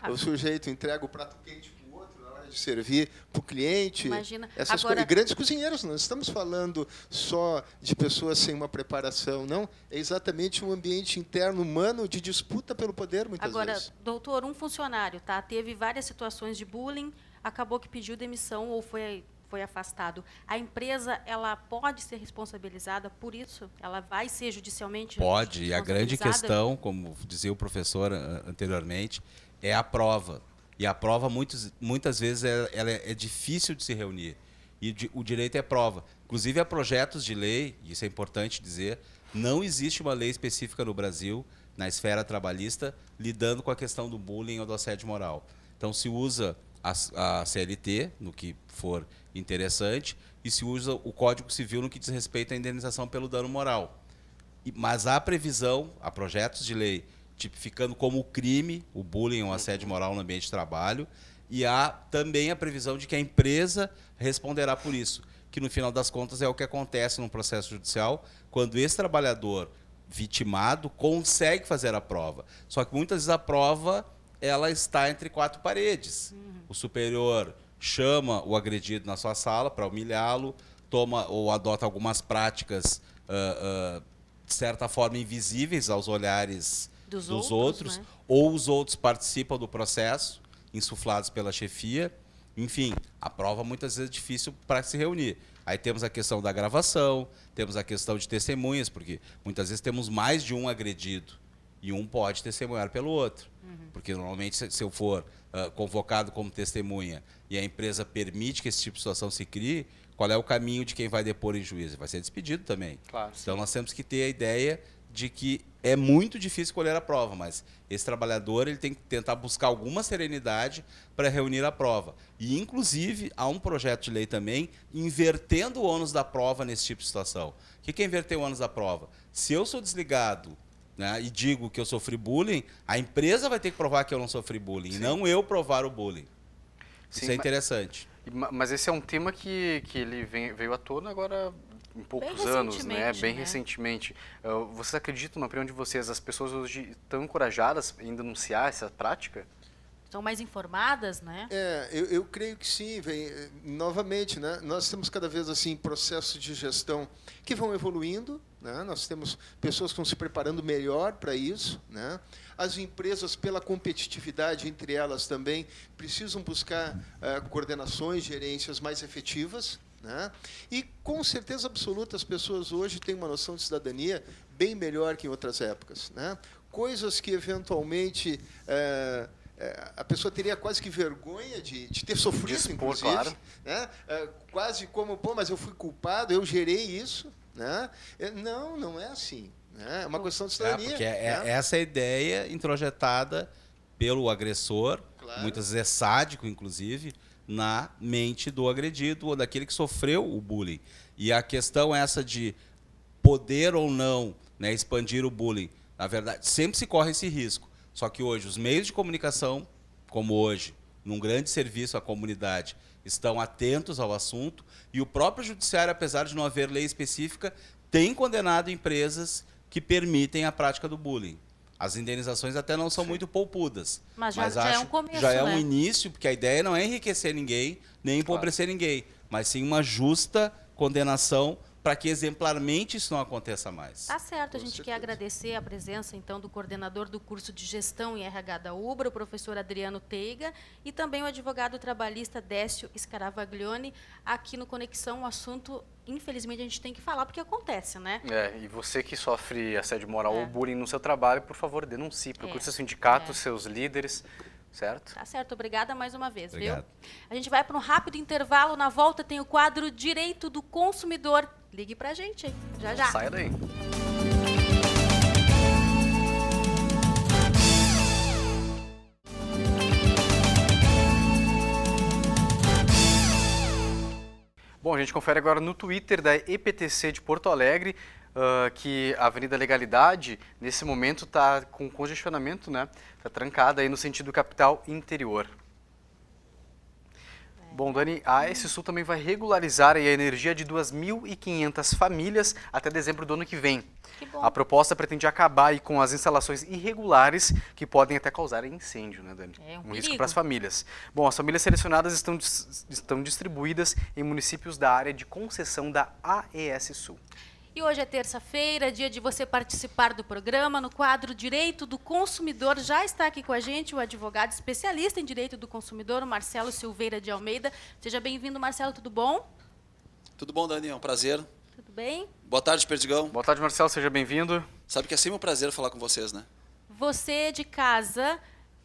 [SPEAKER 16] o sujeito entrega o prato quente para o outro na hora de servir para o cliente.
[SPEAKER 1] Imagina.
[SPEAKER 16] Essas coisas. E grandes cozinheiros, não estamos falando só de pessoas sem uma preparação, não. É exatamente um ambiente interno humano de disputa pelo poder, muitas vezes.
[SPEAKER 1] Agora, doutor, um funcionário teve várias situações de bullying, acabou que pediu demissão ou foi afastado. A empresa, ela pode ser responsabilizada por isso? Ela vai ser judicialmente
[SPEAKER 14] Pode, e a grande questão, como dizia o professor anteriormente, é a prova. E a prova, muitas vezes, ela é difícil de se reunir. E o direito é prova. Inclusive, há projetos de lei, e isso é importante dizer, não existe uma lei específica no Brasil, na esfera trabalhista, lidando com a questão do bullying ou do assédio moral. Então, se usa a CLT, no que for interessante, e se usa o Código Civil no que diz respeito à indenização pelo dano moral. Mas há previsão, há projetos de lei tipificando como crime o bullying ou o assédio moral no ambiente de trabalho, e há também a previsão de que a empresa responderá por isso, que no final das contas é o que acontece no processo judicial, quando esse trabalhador vitimado consegue fazer a prova. Só que muitas vezes a prova ela está entre quatro paredes. O superior chama o agredido na sua sala para humilhá-lo, toma ou adota algumas práticas, de certa forma, invisíveis aos olhares dos outros, né? Ou os outros participam do processo, insuflados pela chefia. Enfim, a prova muitas vezes é difícil para se reunir. Aí temos a questão da gravação, temos a questão de testemunhas, porque muitas vezes temos mais de um agredido. e um pode testemunhar pelo outro. Porque normalmente se eu for convocado como testemunha e a empresa permite que esse tipo de situação se crie, qual é o caminho de quem vai depor em juízo? Vai ser despedido também.
[SPEAKER 2] Claro,
[SPEAKER 14] então nós temos que ter a ideia de que é muito difícil colher a prova, mas esse trabalhador ele tem que tentar buscar alguma serenidade para reunir a prova. E, inclusive, há um projeto de lei também invertendo o ônus da prova nesse tipo de situação. O que é inverter o ônus da prova? Se eu sou desligado, né, e digo que eu sofri bullying, a empresa vai ter que provar que eu não sofri bullying, e não eu provar o bullying.
[SPEAKER 2] Sim,
[SPEAKER 14] isso é interessante.
[SPEAKER 2] Mas esse é um tema que ele veio à tona agora em poucos anos, né? Bem recentemente. Vocês acreditam, na opinião de vocês, as pessoas hoje estão encorajadas em denunciar essa prática?
[SPEAKER 1] Estão mais informadas, né?
[SPEAKER 16] Eu creio que sim. Novamente, né? Nós temos cada vez assim processos de gestão que vão evoluindo, né? Nós temos pessoas que estão se preparando melhor para isso, né? As empresas, pela competitividade entre elas também, precisam buscar coordenações, gerências mais efetivas, né? E, com certeza absoluta, as pessoas hoje têm uma noção de cidadania bem melhor que em outras épocas, né? Coisas que, eventualmente, a pessoa teria quase que vergonha de ter sofrido, inclusive. Claro. Né? Quase como, pô, mas eu fui culpado, eu gerei isso. Né? Não é assim. Né? É uma questão de cidadania.
[SPEAKER 14] Porque essa é a ideia introjetada pelo agressor, claro, muitas vezes é sádico, inclusive, na mente do agredido ou daquele que sofreu o bullying. E a questão essa de poder ou não, né, expandir o bullying, na verdade, sempre se corre esse risco. Só que hoje os meios de comunicação, como hoje, num grande serviço à comunidade, estão atentos ao assunto e o próprio judiciário, apesar de não haver lei específica, tem condenado empresas que permitem a prática do bullying. As indenizações até não são muito poupudas.
[SPEAKER 1] Mas já é um começo,
[SPEAKER 14] já é
[SPEAKER 1] né?
[SPEAKER 14] um início, porque a ideia não é enriquecer ninguém, nem empobrecer ninguém, mas sim uma justa condenação para que exemplarmente isso não aconteça mais.
[SPEAKER 1] Tá certo, a gente quer agradecer a presença, então, do coordenador do curso de Gestão em RH da UBRA, o professor Adriano Teiga, e também o advogado trabalhista Décio Scaravaglione, aqui no Conexão. Um assunto, infelizmente, a gente tem que falar, porque acontece, né?
[SPEAKER 2] E você que sofre assédio moral ou bullying no seu trabalho, por favor, denuncie, procure seu sindicato, seus líderes, certo?
[SPEAKER 1] Tá certo, obrigada mais uma vez,
[SPEAKER 14] Obrigado.
[SPEAKER 1] viu? A gente vai para um rápido intervalo, na volta tem o quadro Direito do Consumidor. Ligue pra gente, hein? Já já.
[SPEAKER 2] Saia daí. Bom, a gente confere agora no Twitter da EPTC de Porto Alegre, que a Avenida Legalidade, nesse momento, está com congestionamento, né? Está trancada aí no sentido capital interior. Bom, Dani, a AS Sul também vai regularizar aí a energia de 2.500 famílias até dezembro do ano que vem.
[SPEAKER 1] Que bom.
[SPEAKER 2] A proposta pretende acabar aí com as instalações irregulares que podem até causar incêndio, né, Dani?
[SPEAKER 1] É um
[SPEAKER 2] risco
[SPEAKER 1] perigo
[SPEAKER 2] para as famílias. Bom, as famílias selecionadas estão distribuídas em municípios da área de concessão da AES Sul.
[SPEAKER 1] E hoje é terça-feira, dia de você participar do programa. No quadro Direito do Consumidor, já está aqui com a gente o advogado especialista em Direito do Consumidor, o Marcelo Silveira de Almeida. Seja bem-vindo, Marcelo, tudo bom?
[SPEAKER 17] Tudo bom, Dani? É um prazer.
[SPEAKER 1] Tudo bem?
[SPEAKER 17] Boa tarde, Perdigão.
[SPEAKER 2] Boa tarde, Marcelo, seja bem-vindo.
[SPEAKER 17] Sabe que é sempre um prazer falar com vocês, né?
[SPEAKER 1] Você de casa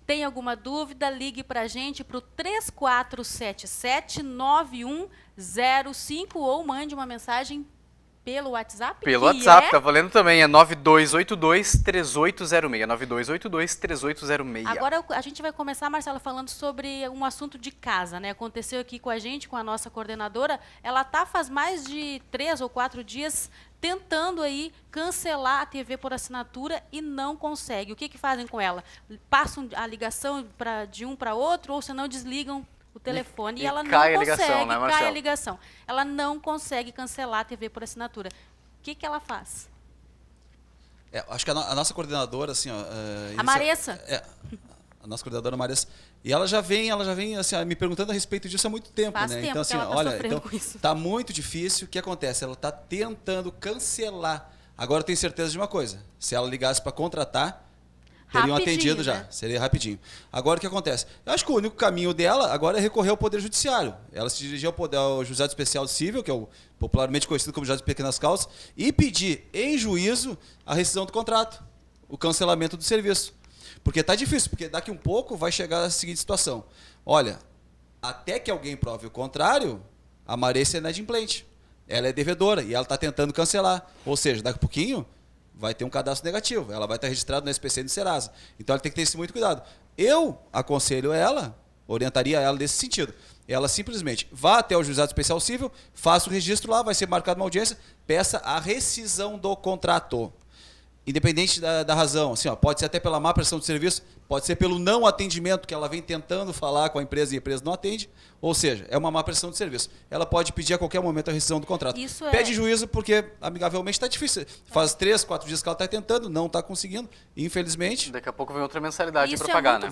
[SPEAKER 1] tem alguma dúvida, ligue para a gente para o 3477-9105 ou mande uma mensagem pelo WhatsApp?
[SPEAKER 2] Pelo WhatsApp, tá valendo também, é 9282-3806, 9282-3806.
[SPEAKER 1] Agora a gente vai começar, Marcela, falando sobre um assunto de casa, né? Aconteceu aqui com a gente, com a nossa coordenadora, ela faz mais de 3 ou 4 dias tentando aí cancelar a TV por assinatura e não consegue. O que fazem com ela? Passam a ligação de um para outro ou se não desligam o telefone e ela não consegue,
[SPEAKER 2] ligação, né,
[SPEAKER 1] cai a ligação. Ela não consegue cancelar a TV por assinatura. O que ela faz?
[SPEAKER 17] Acho que a nossa coordenadora, assim, ó,
[SPEAKER 1] a Maressa.
[SPEAKER 17] A nossa coordenadora Maressa. E ela já vem assim, me perguntando a respeito disso há muito tempo,
[SPEAKER 1] Faz
[SPEAKER 17] né?
[SPEAKER 1] tempo
[SPEAKER 17] então, assim,
[SPEAKER 1] que ela tá sofrendo com isso.
[SPEAKER 17] Tá muito difícil. O que acontece? Ela está tentando cancelar. Agora eu tenho certeza de uma coisa. Se ela ligasse para contratar, teriam atendido já,
[SPEAKER 1] né?
[SPEAKER 17] Seria rapidinho. Agora o que acontece? Eu acho que o único caminho dela agora é recorrer ao Poder Judiciário. Ela se dirigir ao Juizado Especial Civil, que é o popularmente conhecido como Juizado de Pequenas Causas, e pedir em juízo a rescisão do contrato. o cancelamento do serviço. Porque está difícil, porque daqui um pouco vai chegar a seguinte situação. Olha, até que alguém prove o contrário, a Maressa é inadimplente. Ela é devedora e ela está tentando cancelar. Ou seja, daqui a pouquinho vai ter um cadastro negativo. Ela vai estar registrada no SPC e no Serasa. Então ela tem que ter esse muito cuidado. Eu aconselho ela, orientaria ela nesse sentido. Ela simplesmente vá até o Juizado Especial Civil, faça o registro lá, vai ser marcada uma audiência, peça a rescisão do contrato. Independente da razão, assim, ó, pode ser até pela má prestação de serviço, pode ser pelo não atendimento que ela vem tentando falar com a empresa e a empresa não atende, ou seja, é uma má prestação de serviço. Ela pode pedir a qualquer momento a rescisão do contrato. Pede juízo porque, amigavelmente, está difícil. Faz 3, 4 dias que ela está tentando, não está conseguindo, infelizmente.
[SPEAKER 2] Daqui a pouco vem outra mensalidade para pagar, né?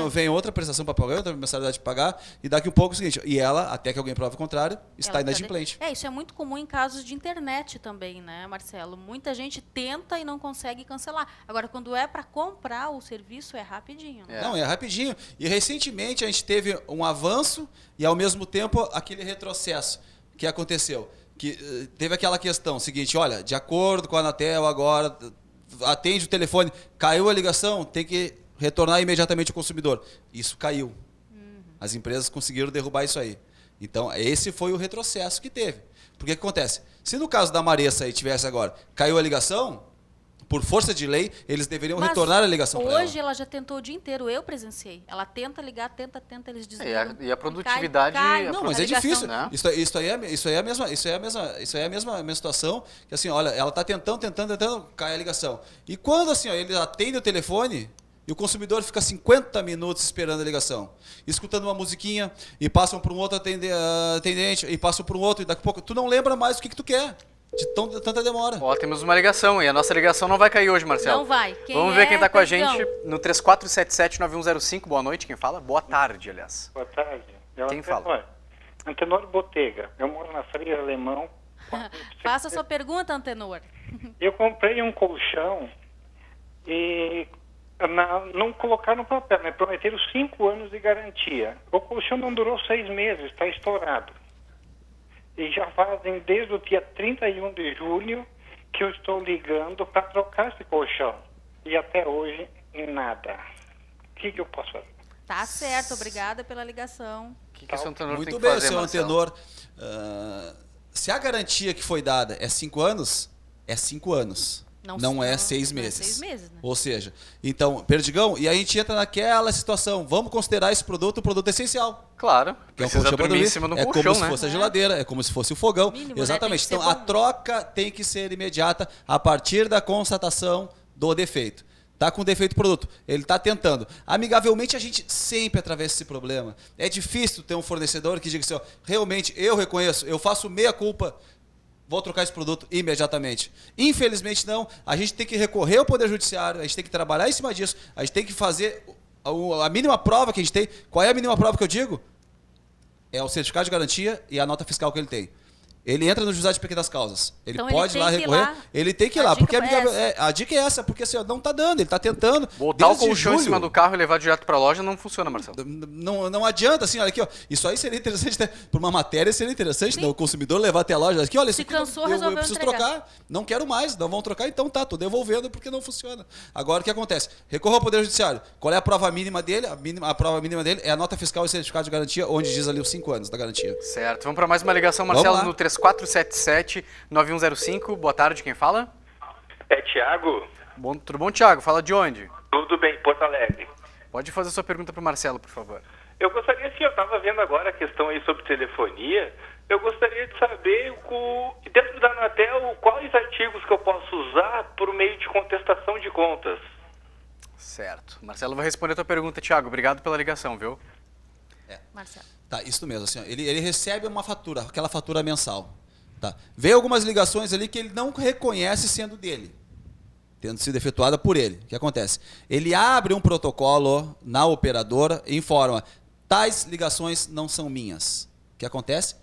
[SPEAKER 17] Vem outra prestação para pagar, outra mensalidade para pagar, e daqui a pouco é o seguinte, e ela, até que alguém prove o contrário, está inadimplente.
[SPEAKER 1] Isso é muito comum em casos de internet também, né, Marcelo? Muita gente tenta e não consegue cancelar. Agora, quando é para comprar o serviço, é rapidinho. Né?
[SPEAKER 17] Não, é rapidinho. E recentemente a gente teve um avanço e, ao mesmo tempo, aquele retrocesso que aconteceu. Que teve aquela questão seguinte, olha, de acordo com a Anatel agora, atende o telefone, caiu a ligação, tem que retornar imediatamente o consumidor. Isso caiu. As empresas conseguiram derrubar isso aí. Então, esse foi o retrocesso que teve. Porque o que acontece? Se no caso da Maressa aí tivesse agora, caiu a ligação, por força de lei, eles deveriam retornar a ligação para ela.
[SPEAKER 1] Hoje ela já tentou o dia inteiro, eu presenciei. Ela tenta ligar, tenta, eles desligam.
[SPEAKER 2] E a produtividade...
[SPEAKER 17] Não, mas é difícil. Né? Isso aí é a mesma situação, que assim, olha, ela está tentando, cai a ligação. E quando assim, ó, ele atende o telefone, e o consumidor fica 50 minutos esperando a ligação, escutando uma musiquinha, e passam para um outro atendente, e passam para um outro, e daqui a pouco tu não lembra mais o que tu quer. De tanta demora.
[SPEAKER 2] Ó, temos uma ligação e a nossa ligação não vai cair hoje, Marcelo.
[SPEAKER 1] Não vai.
[SPEAKER 2] Vamos ver quem está com a gente no 3477-9105. Boa noite, quem fala? Boa tarde, aliás.
[SPEAKER 18] Boa tarde.
[SPEAKER 2] Quem fala?
[SPEAKER 18] Antenor Botega. Eu moro na Freire Alemão.
[SPEAKER 1] Faça a sua pergunta, Antenor.
[SPEAKER 18] Eu comprei um colchão e não colocaram no papel, né? Prometeram 5 anos de garantia. O colchão não durou 6 meses, está estourado. E já fazem desde o dia 31 de julho que eu estou ligando para trocar esse colchão. E até hoje, nada. O que eu posso fazer?
[SPEAKER 1] Tá certo, obrigada pela ligação.
[SPEAKER 2] O que o seu Antenor
[SPEAKER 17] Muito
[SPEAKER 2] tem que
[SPEAKER 17] bem,
[SPEAKER 2] fazer,
[SPEAKER 17] seu
[SPEAKER 2] Marcelo?
[SPEAKER 17] Antenor. Se a garantia que foi dada é 5 anos, é 5 anos. Não é 6 meses.
[SPEAKER 1] É 6 meses, né?
[SPEAKER 17] Ou seja, então, Perdigão, e a gente entra naquela situação, vamos considerar esse produto um produto essencial.
[SPEAKER 2] Claro,
[SPEAKER 17] que é um
[SPEAKER 2] precisa
[SPEAKER 17] colchão
[SPEAKER 2] dormir em cima do
[SPEAKER 17] é
[SPEAKER 2] colchão,
[SPEAKER 17] como se
[SPEAKER 2] né?
[SPEAKER 17] fosse a geladeira, é como se fosse o fogão.
[SPEAKER 1] Mínimo,
[SPEAKER 17] exatamente.
[SPEAKER 1] né? Tem que
[SPEAKER 17] Então,
[SPEAKER 1] ser
[SPEAKER 17] a
[SPEAKER 1] bom.
[SPEAKER 17] troca tem que ser imediata a partir da constatação do defeito. Está com defeito o produto, ele está tentando. Amigavelmente, a gente sempre atravessa esse problema. É difícil ter um fornecedor que diga assim, ó, realmente, eu reconheço, eu faço meia-culpa, vou trocar esse produto imediatamente. Infelizmente, não. A gente tem que recorrer ao Poder Judiciário, a gente tem que trabalhar em cima disso, a gente tem que fazer a mínima prova que a gente tem. Qual é a mínima prova que eu digo? É o certificado de garantia e a nota fiscal que ele tem. Ele entra no juizado de pequenas causas. Ele
[SPEAKER 1] Então,
[SPEAKER 17] pode
[SPEAKER 1] ele
[SPEAKER 17] ir lá
[SPEAKER 1] tem que ir
[SPEAKER 17] recorrer.
[SPEAKER 1] lá.
[SPEAKER 17] Ele tem que ir
[SPEAKER 1] A
[SPEAKER 17] lá.
[SPEAKER 1] dica
[SPEAKER 17] Porque a dica é essa, porque assim, ó, não está dando, ele está tentando.
[SPEAKER 2] Botar o
[SPEAKER 17] desde
[SPEAKER 2] colchão em
[SPEAKER 17] julho.
[SPEAKER 2] cima do carro e levar direto para a loja não funciona, Marcelo.
[SPEAKER 17] Não adianta, assim, olha aqui, ó. Isso aí seria interessante, né? Por uma matéria seria interessante, né? O consumidor levar até a loja. Aqui, olha, isso aqui
[SPEAKER 1] cansou,
[SPEAKER 17] eu
[SPEAKER 1] resolveu
[SPEAKER 17] preciso
[SPEAKER 1] entregar.
[SPEAKER 17] trocar. Não quero mais, não vão trocar, então tá, tô devolvendo porque não funciona. Agora o que acontece? Recorra ao Poder Judiciário. Qual é a prova mínima dele? A prova mínima dele é a nota fiscal e certificado de garantia, onde diz ali os 5 anos da garantia.
[SPEAKER 2] Certo, vamos para mais uma ligação,
[SPEAKER 17] Vamos
[SPEAKER 2] Marcelo,
[SPEAKER 17] lá.
[SPEAKER 2] no 3477-9105. Boa tarde, quem fala?
[SPEAKER 19] É Thiago?
[SPEAKER 2] Tudo bom, Thiago? Fala de onde?
[SPEAKER 19] Tudo bem, Porto Alegre.
[SPEAKER 2] Pode fazer sua pergunta para o Marcelo, por favor.
[SPEAKER 19] Eu gostaria, assim, eu estava vendo agora a questão aí sobre telefonia, eu gostaria de saber, dentro da Anatel, quais artigos que eu posso usar por meio de contestação de contas.
[SPEAKER 2] Certo. Marcelo vai responder a tua pergunta, Thiago. Obrigado pela ligação, viu?
[SPEAKER 1] Marcelo.
[SPEAKER 17] Tá, isso mesmo. Assim, ó, ele recebe uma fatura, aquela fatura mensal. Tá. Vem algumas ligações ali que ele não reconhece sendo dele, tendo sido efetuada por ele. O que acontece? Ele abre um protocolo na operadora e informa, tais ligações não são minhas. O que acontece?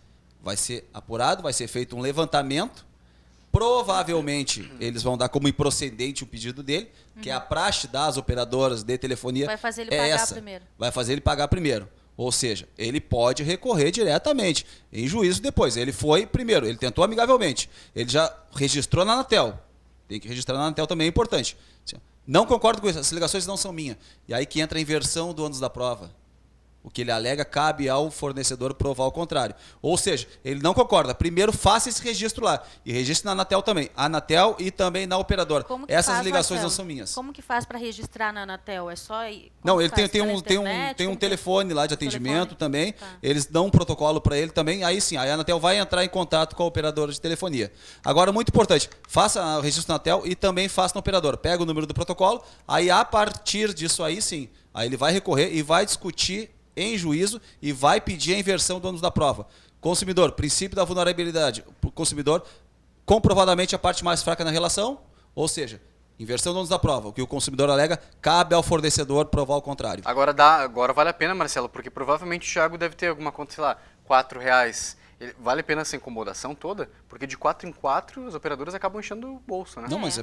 [SPEAKER 17] Vai ser apurado, vai ser feito um levantamento, provavelmente eles vão dar como improcedente o pedido dele, que é a praxe das operadoras de telefonia.
[SPEAKER 1] Vai fazer ele
[SPEAKER 17] é
[SPEAKER 1] pagar
[SPEAKER 17] essa.
[SPEAKER 1] primeiro.
[SPEAKER 17] Vai fazer ele pagar primeiro. Ou seja, ele pode recorrer diretamente, em juízo depois. Ele foi primeiro, ele tentou amigavelmente, ele já registrou na Anatel. Tem que registrar na Anatel também, é importante. Não concordo com isso, as ligações não são minhas. E aí que entra a inversão do ônus da prova. O que ele alega cabe ao fornecedor provar o contrário. Ou seja, ele não concorda. Primeiro faça esse registro lá. E registre na Anatel também. Anatel e também na operadora. Essas ligações não são minhas.
[SPEAKER 1] Como que faz para registrar na Anatel? É só ir...
[SPEAKER 17] Não, ele tem um telefone lá de atendimento também. Eles dão um protocolo para ele também. Aí sim, a Anatel vai entrar em contato com a operadora de telefonia. Agora, muito importante, faça o registro na Anatel e também faça na operadora. Pega o número do protocolo, aí a partir disso aí sim, aí ele vai recorrer e vai discutir em juízo e vai pedir a inversão do ônus da prova. Consumidor, princípio da vulnerabilidade. O consumidor, comprovadamente a parte mais fraca na relação, ou seja, inversão do ônus da prova. O que o consumidor alega, cabe ao fornecedor provar o contrário.
[SPEAKER 2] Agora vale a pena, Marcelo, porque provavelmente o Thiago deve ter alguma conta, sei lá, R$4. Vale a pena essa incomodação toda? Porque de 4 em 4 as operadoras acabam enchendo o bolso, né?
[SPEAKER 17] Não, mas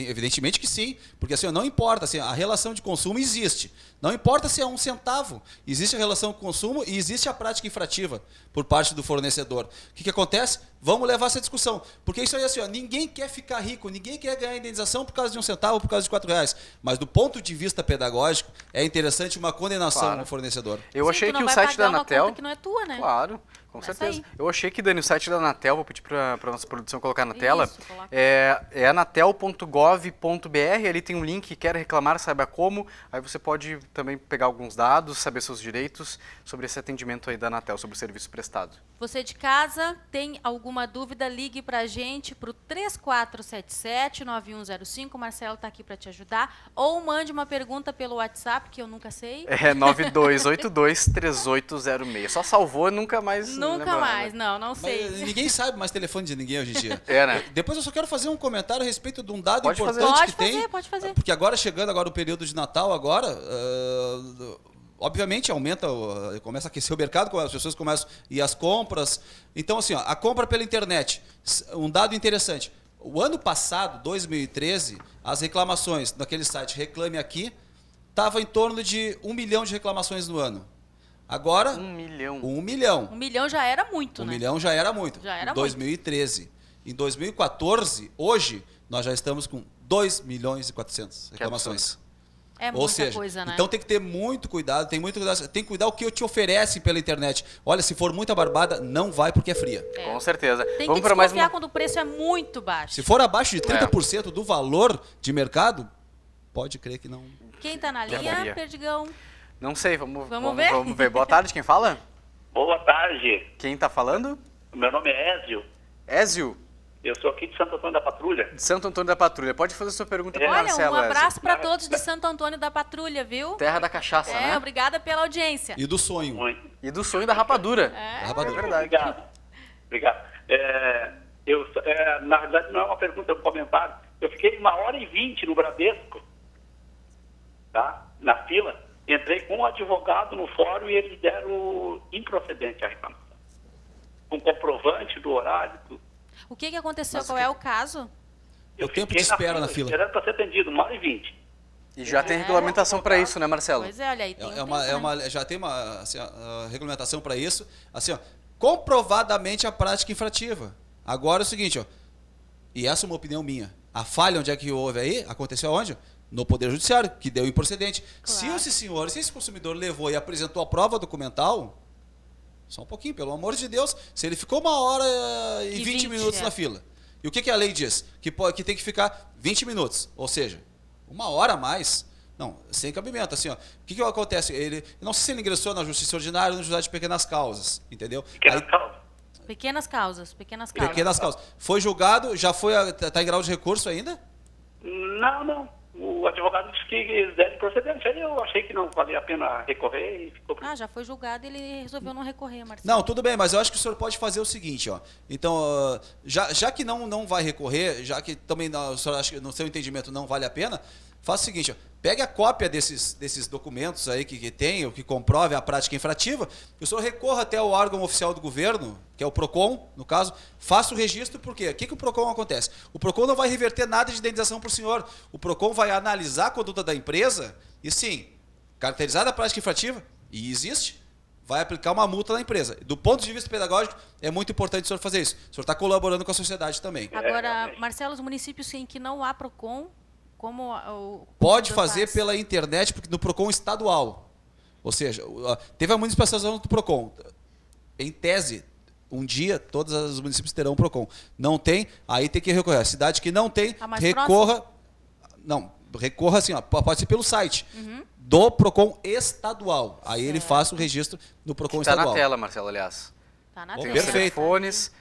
[SPEAKER 17] evidentemente que sim. Porque assim, não importa, assim, a relação de consumo existe. Não importa se é 1 centavo. Existe a relação de consumo e existe a prática infrativa por parte do fornecedor. O que acontece? Vamos levar essa discussão. Porque isso aí assim, ó, ninguém quer ficar rico, ninguém quer ganhar indenização por causa de 1 centavo ou por causa de R$4. Mas do ponto de vista pedagógico, é interessante uma condenação ao fornecedor.
[SPEAKER 2] Eu achei que o site da Anatel...
[SPEAKER 1] que não é tua, né?
[SPEAKER 2] Claro. Com certeza. Eu achei que, Dani, o site da Anatel, vou pedir para a nossa produção colocar na tela, é anatel.gov.br, ali tem um link, quer reclamar, saiba como, aí você pode também pegar alguns dados, saber seus direitos sobre esse atendimento aí da Anatel, sobre o serviço prestado.
[SPEAKER 1] Você de casa tem alguma dúvida, ligue para a gente para o 3477-9105, o Marcelo está aqui para te ajudar, ou mande uma pergunta pelo WhatsApp, que eu nunca sei.
[SPEAKER 2] É 92823806, só salvou, nunca mais...
[SPEAKER 1] Nunca mais, não sei.
[SPEAKER 17] Mas ninguém sabe mais telefone de ninguém hoje em dia.
[SPEAKER 2] Né?
[SPEAKER 17] Depois eu só quero fazer um comentário a respeito de um dado importante que tem.
[SPEAKER 1] Pode fazer.
[SPEAKER 17] Porque agora, chegando agora o período de Natal, obviamente aumenta, começa a aquecer o mercado, as pessoas começam a ir às compras. Então, assim, ó, a compra pela internet, um dado interessante. O ano passado, 2013, as reclamações naquele site Reclame Aqui, estava em torno de 1 milhão de reclamações no ano. Agora,
[SPEAKER 2] 1 milhão.
[SPEAKER 17] 1 milhão.
[SPEAKER 1] 1 milhão já era muito, né?
[SPEAKER 17] 1 milhão já era muito.
[SPEAKER 1] Já era
[SPEAKER 17] em 2013. Em 2014, hoje, nós já estamos com 2 milhões e 400 reclamações.
[SPEAKER 1] É muita coisa, né?
[SPEAKER 17] Então tem que ter muito cuidado, tem que cuidar o que te oferecem pela internet. Olha, se for muita barbada, não vai porque é fria.
[SPEAKER 2] Com certeza.
[SPEAKER 1] Tem que desconfiar quando o preço é muito baixo.
[SPEAKER 17] Se for abaixo de 30% do valor de mercado, pode crer que não.
[SPEAKER 1] Quem tá na linha, Perdigão?
[SPEAKER 2] Não sei, vamos ver. Boa tarde, quem fala?
[SPEAKER 20] Boa tarde.
[SPEAKER 2] Quem tá falando?
[SPEAKER 20] Meu nome é Ézio.
[SPEAKER 2] Ézio?
[SPEAKER 20] Eu sou aqui de Santo Antônio da Patrulha.
[SPEAKER 2] De Santo Antônio da Patrulha. Pode fazer sua pergunta para o Marcelo.
[SPEAKER 1] Olha, um abraço para todos de Santo Antônio da Patrulha, viu?
[SPEAKER 2] Terra da cachaça, né?
[SPEAKER 1] Obrigada pela audiência.
[SPEAKER 17] E do sonho.
[SPEAKER 2] E do sonho da rapadura.
[SPEAKER 17] Da rapadura.
[SPEAKER 2] É verdade.
[SPEAKER 20] Obrigado. Na verdade, não é uma pergunta, é um comentário. Eu fiquei 1h20 no Bradesco, tá? Na fila. Entrei com um advogado no fórum e eles deram improcedente a reclamação. Com comprovante do horário.
[SPEAKER 1] O que aconteceu? Qual é o caso?
[SPEAKER 17] O tempo de espera na fila.
[SPEAKER 20] Esperando para ser atendido, 1h20.
[SPEAKER 2] E já tem regulamentação para isso, né, Marcelo?
[SPEAKER 1] Pois é, olha aí.
[SPEAKER 17] Já tem uma assim, regulamentação para isso. Assim, ó, comprovadamente a prática infrativa. Agora é o seguinte, ó, e essa é uma opinião minha. A falha onde é que houve aí, aconteceu aonde? No Poder Judiciário, que deu improcedente. Claro. Se esse consumidor levou e apresentou a prova documental, só um pouquinho, pelo amor de Deus, se ele ficou 1h e 20 minutos na fila. E o que a lei diz? Que tem que ficar 20 minutos, ou seja, 1 hora a mais. Não, sem cabimento. Assim, ó, o que acontece? Não sei se ele ingressou na Justiça Ordinária ou no Juizado de Pequenas Causas, entendeu?
[SPEAKER 1] Pequenas causas.
[SPEAKER 17] Foi julgado, já está em grau de recurso ainda?
[SPEAKER 20] Não. O advogado disse que eles deram procedência. Aí eu achei que não valia a pena recorrer e ficou...
[SPEAKER 1] já foi julgado e ele resolveu não recorrer, Marcelo.
[SPEAKER 17] Não, tudo bem, mas eu acho que o senhor pode fazer o seguinte, ó. Então, já que não vai recorrer, já que também o senhor acha que no seu entendimento não vale a pena, faça o seguinte, ó. Pegue a cópia desses documentos aí que tem, ou que comprovem a prática infrativa, e o senhor recorra até o órgão oficial do governo, que é o PROCON, no caso, faça o registro, porque o que o PROCON acontece? O PROCON não vai reverter nada de indenização para o senhor. O PROCON vai analisar a conduta da empresa e, sim, caracterizada a prática infrativa, e existe, vai aplicar uma multa na empresa. Do ponto de vista pedagógico, é muito importante o senhor fazer isso. O senhor está colaborando com a sociedade também.
[SPEAKER 1] Agora, Marcelo, os municípios em que não há PROCON, como
[SPEAKER 17] pode fazer pela internet, porque no PROCON estadual. Ou seja, teve a municipalização do PROCON. Em tese, um dia, todos os municípios terão PROCON. Não tem, aí tem que recorrer. A cidade que não tem, recorra... Não, recorra assim, pode ser pelo site. Do PROCON estadual. Aí ele faz o registro no PROCON estadual.
[SPEAKER 2] Está na tela, Marcelo, aliás.
[SPEAKER 1] Está na
[SPEAKER 2] tela. Tem
[SPEAKER 17] Perfeito.
[SPEAKER 2] telefones,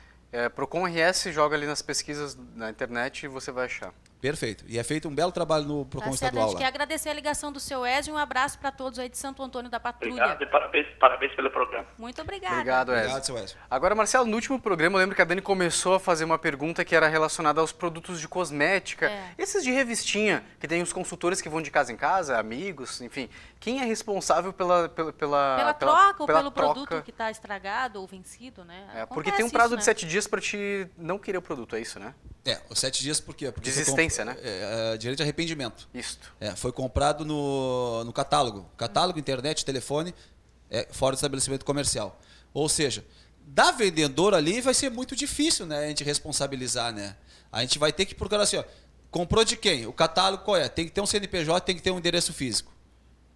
[SPEAKER 2] PROCON RS, joga ali nas pesquisas na internet e você vai achar.
[SPEAKER 17] Perfeito. E é feito um belo trabalho no PROCON estadual.
[SPEAKER 1] A gente quer agradecer a ligação do seu Ezio e um abraço para todos aí de Santo Antônio da Patrulha.
[SPEAKER 20] Obrigado e parabéns pelo programa.
[SPEAKER 1] Muito obrigada.
[SPEAKER 2] Obrigado, Ezio.
[SPEAKER 17] Obrigado, seu Ezio.
[SPEAKER 2] Agora, Marcelo, no último programa eu lembro que a Dani começou a fazer uma pergunta que era relacionada aos produtos de cosmética. Esses de revistinha, que tem os consultores que vão de casa em casa, amigos, enfim. Quem é responsável pela
[SPEAKER 1] troca ou pelo
[SPEAKER 2] troca?
[SPEAKER 1] produto que está estragado ou vencido, né?
[SPEAKER 2] Porque tem um prazo de 7 dias para te não querer o produto, é isso, né?
[SPEAKER 17] Os 7 dias por quê? Porque
[SPEAKER 2] desistência, né?
[SPEAKER 17] Direito de arrependimento.
[SPEAKER 2] Isto.
[SPEAKER 17] Foi comprado no catálogo. Catálogo, internet, telefone, fora do estabelecimento comercial. Ou seja, da vendedora ali vai ser muito difícil, né, a gente responsabilizar, né? A gente vai ter que procurar assim, comprou de quem? O catálogo qual é? Tem que ter um CNPJ, tem que ter um endereço físico.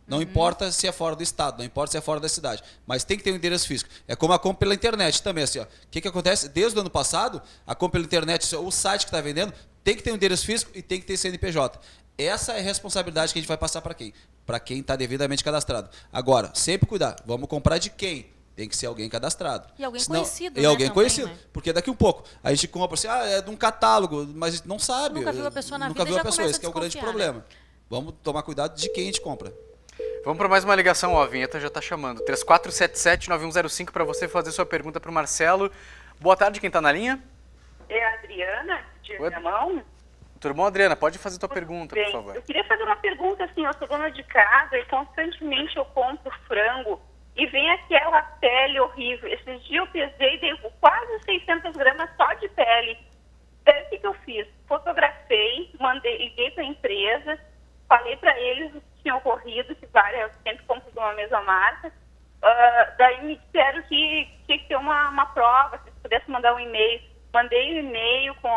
[SPEAKER 17] Não importa se é fora do estado, não importa se é fora da cidade, mas tem que ter um endereço físico. É como a compra pela internet também, assim, O que acontece? Desde o ano passado, a compra pela internet, o site que está vendendo, tem que ter um endereço físico e tem que ter CNPJ. Essa é a responsabilidade que a gente vai passar para quem? Para quem está devidamente cadastrado. Agora, sempre cuidar, vamos comprar de quem? Tem que ser alguém cadastrado.
[SPEAKER 1] E alguém conhecido,
[SPEAKER 17] E alguém conhecido, porque daqui um pouco a gente compra assim, é de um catálogo, mas a gente não sabe.
[SPEAKER 1] Nunca viu a pessoa na
[SPEAKER 17] vida,
[SPEAKER 1] já começa a
[SPEAKER 17] esse que é o grande problema. Vamos tomar cuidado de quem a gente compra.
[SPEAKER 2] Vamos para mais uma ligação, a vinheta já está chamando. 3477-9105 para você fazer sua pergunta para o Marcelo. Boa tarde, quem está na linha?
[SPEAKER 21] É a Adriana, de Viamão.
[SPEAKER 2] Tudo bom, Adriana? Pode fazer tua pergunta, por favor.
[SPEAKER 21] Eu queria fazer uma pergunta, assim, eu sou dona de casa e constantemente eu compro frango e vem aquela pele horrível. Esses dias eu pesei e dei quase 600 gramas só de pele. Daí o que eu fiz? Fotografei, liguei para a empresa, falei para eles o que tinha ocorrido, que várias, sempre compro de uma mesma marca. Daí me disseram que tinha que ter uma prova, se pudesse mandar um e-mail. Mandei um e-mail com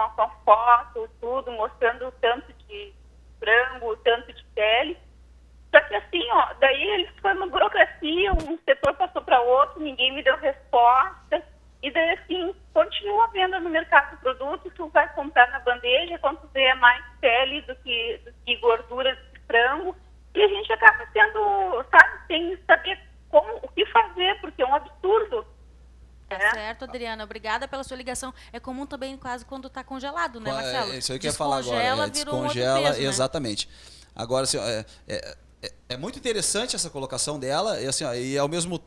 [SPEAKER 21] foto, tudo, mostrando o tanto de frango, o tanto de pele. Só que assim, daí eles foram uma burocracia, um setor passou para outro, ninguém me deu resposta. E daí assim, continua a venda no mercado do produto, tu vai comprar na bandeja, quando tu vê é mais pele do que gordura de frango. E a gente acaba sendo, sem saber o que fazer, porque é um absurdo.
[SPEAKER 1] Tá certo, Adriana. Obrigada pela sua ligação. É comum também quase quando está congelado, né, Marcelo?
[SPEAKER 17] Isso aí que eu ia falar agora. Descongela, peso, exatamente. Né? Agora, assim, é muito interessante essa colocação dela, e, assim, e ao mesmo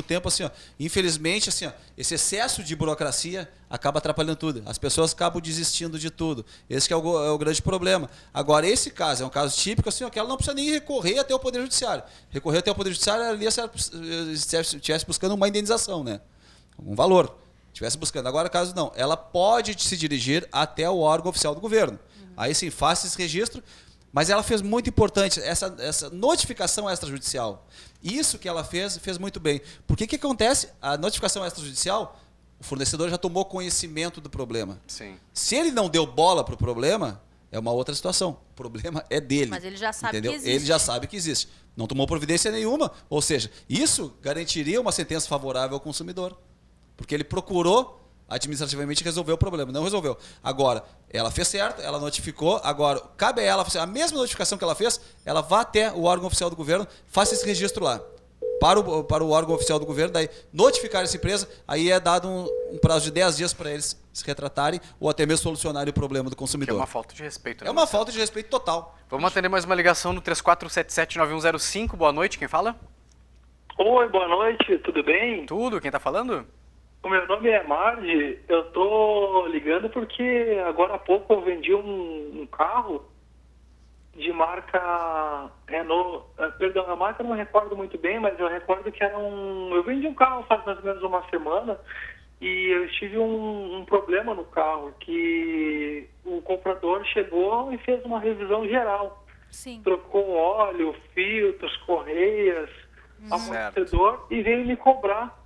[SPEAKER 17] tempo, assim, infelizmente, assim, esse excesso de burocracia acaba atrapalhando tudo. As pessoas acabam desistindo de tudo. Esse que é o grande problema. Agora, esse caso é um caso típico, assim, que ela não precisa nem recorrer até o Poder Judiciário. Recorrer até o Poder Judiciário ali se ela estivesse buscando uma indenização, né? Um valor, estivesse buscando. Agora, caso não, ela pode se dirigir até o órgão oficial do governo. Aí sim, faça esse registro, mas ela fez muito importante essa notificação extrajudicial. Isso que ela fez muito bem. Porque o que acontece? A notificação extrajudicial, o fornecedor já tomou conhecimento do problema.
[SPEAKER 2] Sim.
[SPEAKER 17] Se ele não deu bola para o problema, é uma outra situação. O problema é dele.
[SPEAKER 1] Mas ele já sabe
[SPEAKER 17] entendeu?
[SPEAKER 1] Que existe.
[SPEAKER 17] Ele já sabe que existe. Não tomou providência nenhuma. Ou seja, isso garantiria uma sentença favorável ao consumidor. Porque ele procurou administrativamente resolver o problema, não resolveu. Agora, ela fez certo, ela notificou, agora cabe a ela, a mesma notificação que ela fez, ela vá até o órgão oficial do governo, faça esse registro lá. Para o órgão oficial do governo, daí notificar essa empresa, aí é dado um prazo de 10 dias para eles se retratarem ou até mesmo solucionarem o problema do consumidor.
[SPEAKER 2] Que é uma falta de respeito, né?
[SPEAKER 17] É uma falta de respeito total.
[SPEAKER 2] Vamos atender mais uma ligação no 3477-9105. Boa noite, quem fala?
[SPEAKER 22] Oi, boa noite, tudo bem?
[SPEAKER 2] Tudo, quem está falando?
[SPEAKER 22] O meu nome é Marge, eu tô ligando porque agora há pouco eu vendi um carro de marca Renault, perdão, a marca eu não recordo muito bem, mas eu recordo que eu vendi um carro faz mais ou menos uma semana e eu tive um problema no carro, que o comprador chegou e fez uma revisão geral.
[SPEAKER 1] Sim.
[SPEAKER 22] Trocou óleo, filtros, correias, amortecedor e veio me cobrar.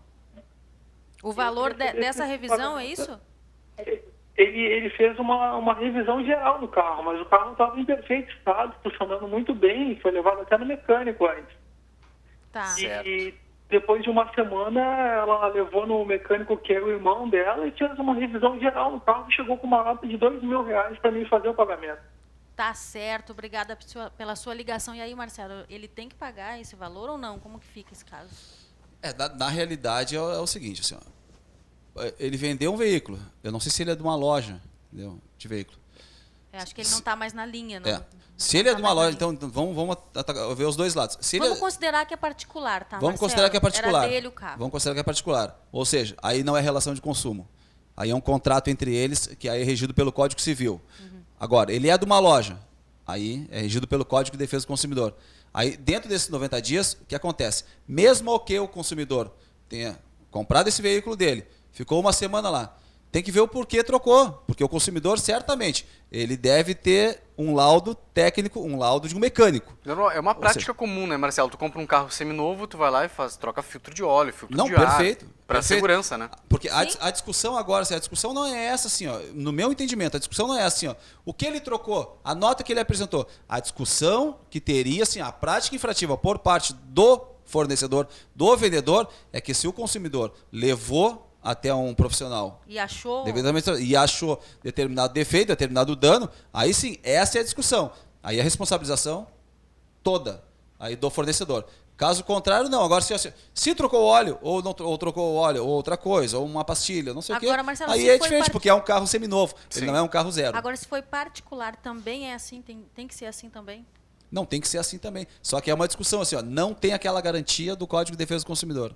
[SPEAKER 1] O valor dessa revisão, é isso?
[SPEAKER 22] Ele fez uma revisão geral no carro, mas o carro estava em perfeito estado, funcionando muito bem, foi levado até no mecânico antes.
[SPEAKER 1] Tá.
[SPEAKER 22] E depois de uma semana, ela levou no mecânico, que é o irmão dela, e fez uma revisão geral no carro e chegou com uma nota de R$2.000 para mim fazer o pagamento.
[SPEAKER 1] Tá certo, obrigada pela sua ligação. E aí, Marcelo, ele tem que pagar esse valor ou não? Como que fica esse caso?
[SPEAKER 17] Na realidade é o seguinte, assim, ó, ele vendeu um veículo, eu não sei se ele é de uma loja, entendeu, de veículo.
[SPEAKER 1] Acho que ele não está mais na linha, não.
[SPEAKER 17] Se ele é de uma loja, então vamos ver os dois lados.
[SPEAKER 1] Vamos considerar que é particular, tá,
[SPEAKER 17] Vamos considerar que é particular.
[SPEAKER 1] Era dele o carro.
[SPEAKER 17] Vamos considerar que é particular. Ou seja, aí não é relação de consumo. Aí é um contrato entre eles, que aí é regido pelo Código Civil. Agora, ele é de uma loja, aí é regido pelo Código de Defesa do Consumidor. Aí, dentro desses 90 dias, o que acontece? Mesmo que o consumidor tenha comprado esse veículo dele, ficou uma semana lá, tem que ver o porquê trocou, porque o consumidor, certamente, ele deve ter um laudo técnico, um laudo de um mecânico.
[SPEAKER 2] É uma prática comum, né, Marcelo? Tu compra um carro seminovo, tu vai lá e troca filtro de óleo, filtro de
[SPEAKER 17] perfeito,
[SPEAKER 2] ar. Para segurança, né?
[SPEAKER 17] Porque a discussão agora, a discussão não é essa, assim, ó, no meu entendimento, a discussão não é assim, ó, o que ele trocou, a nota que ele apresentou. A discussão que teria, assim, a prática infrativa por parte do fornecedor, do vendedor, é que se o consumidor levou até um profissional
[SPEAKER 1] e achou
[SPEAKER 17] determinado defeito, determinado dano, aí sim, essa é a discussão. Aí a responsabilização toda aí do fornecedor. Caso contrário, não. Agora, se trocou óleo, ou trocou óleo, ou outra coisa, ou uma pastilha, não sei o quê,
[SPEAKER 1] Marcelo,
[SPEAKER 17] aí é diferente, porque é um carro seminovo, ele não é um carro zero.
[SPEAKER 1] Agora, se foi particular, também é assim? Tem que ser assim também?
[SPEAKER 17] Não, tem que ser assim também. Só que é uma discussão assim, ó, não tem aquela garantia do Código de Defesa do Consumidor.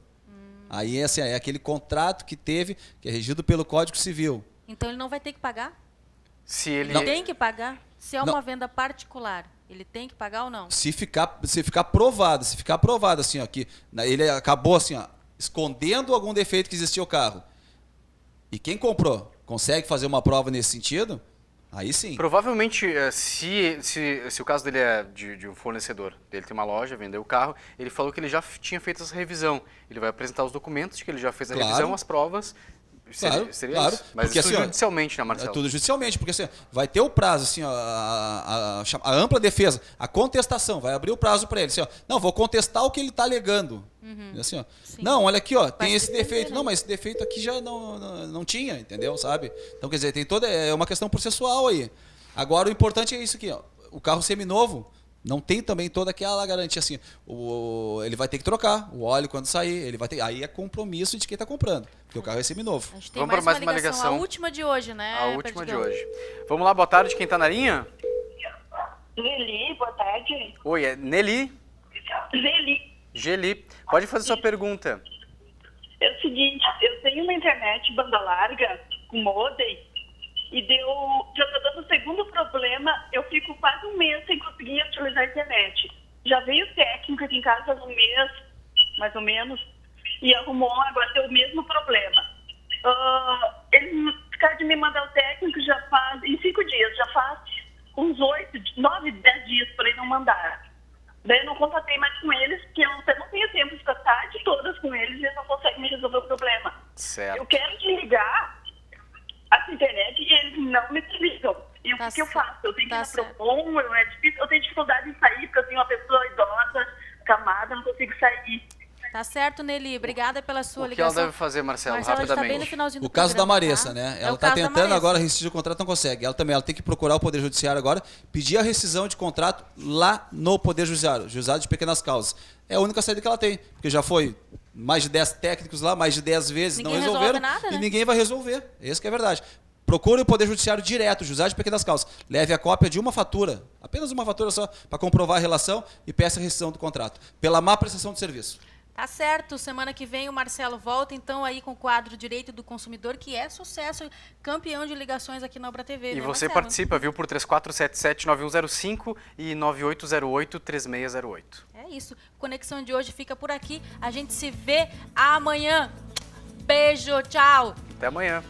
[SPEAKER 17] Aí assim, é aquele contrato que teve, que é regido pelo Código Civil.
[SPEAKER 1] Então ele não vai ter que pagar?
[SPEAKER 2] Se ele
[SPEAKER 1] tem que pagar? Se é uma venda particular, ele tem que pagar ou não?
[SPEAKER 17] Se ficar provado assim, ó, que ele acabou assim, ó, escondendo algum defeito que existia no carro. E quem comprou consegue fazer uma prova nesse sentido? Aí sim.
[SPEAKER 2] Provavelmente, se o caso dele é de um fornecedor, ele tem uma loja, vendeu o carro, ele falou que ele já tinha feito essa revisão. Ele vai apresentar os documentos de que ele já fez a revisão, as provas. Seria isso. Mas porque, isso assim, judicialmente, né, Marcelo?
[SPEAKER 17] É tudo judicialmente, porque assim, vai ter o prazo, assim, ó, a ampla defesa, a contestação, vai abrir o prazo para ele. Assim, ó, não, vou contestar o que ele está alegando. Assim, ó, não, olha aqui, ó, tem esse defeito. Não, mas esse defeito aqui já não tinha, entendeu? Sabe? Então, quer dizer, tem é uma questão processual aí. Agora, o importante é isso aqui, ó, o carro seminovo não tem também toda aquela garantia assim, ele vai ter que trocar o óleo quando sair, ele vai ter, aí é compromisso de quem está comprando, porque o carro é seminovo.
[SPEAKER 1] A gente tem mais uma ligação, a última de hoje, né?
[SPEAKER 2] A última de hoje. Vamos lá, boa tarde, quem está na linha?
[SPEAKER 21] Nelly, boa tarde.
[SPEAKER 2] Oi, é Nelly? Geli. Pode fazer sua pergunta.
[SPEAKER 21] É o seguinte, eu tenho uma internet banda larga com modem e já está dando o segundo problema, eu fico quase um mês sem conseguir utilizar a internet. Já veio técnico aqui em casa há um mês, mais ou menos, e arrumou, agora tem o mesmo problema. Eles ficaram de me mandar o técnico já faz, em 5 dias, já faz uns 8, 9, 10 dias para ele não mandar. Daí eu não contatei mais com eles, porque eu não tenho tempo de ficar tarde todas com eles e eles não conseguem me resolver o problema.
[SPEAKER 2] Certo.
[SPEAKER 21] Eu quero desligar a internet e eles não me desligam. E o que eu faço? Eu tenho que ir na Procon, é difícil, eu tenho dificuldade em sair, porque eu tenho uma pessoa idosa, camada, não consigo sair.
[SPEAKER 1] Tá certo, Nelly. Obrigada pela sua ligação.
[SPEAKER 2] O que ela deve fazer, Marcelo, rapidamente?
[SPEAKER 1] Tá bem no finalzinho do
[SPEAKER 17] o caso
[SPEAKER 1] programa,
[SPEAKER 17] da Maressa, né? Ela está tentando agora rescindir o contrato, não consegue. Ela tem que procurar o Poder Judiciário agora, pedir a rescisão de contrato lá no Poder Judiciário, juizado de pequenas causas. É a única saída que ela tem, porque já foi mais de 10 técnicos lá, mais de 10 vezes,
[SPEAKER 1] ninguém
[SPEAKER 17] não resolveram
[SPEAKER 1] nada, né?
[SPEAKER 17] E ninguém vai resolver. Essa que é a verdade. Procure o Poder Judiciário direto, juizado de pequenas causas. Leve a cópia de uma fatura, apenas uma fatura só, para comprovar a relação e peça a rescisão do contrato, pela má prestação de serviço.
[SPEAKER 1] Tá certo, semana que vem o Marcelo volta, então, aí com o quadro Direito do Consumidor, que é sucesso, campeão de ligações aqui na Obra TV.
[SPEAKER 2] E
[SPEAKER 1] né,
[SPEAKER 2] você
[SPEAKER 1] Marcelo?
[SPEAKER 2] participa, viu, por 3477-9105 e 9808-3608.
[SPEAKER 1] É isso, Conexão de hoje fica por aqui, a gente se vê amanhã. Beijo, tchau.
[SPEAKER 2] Até amanhã.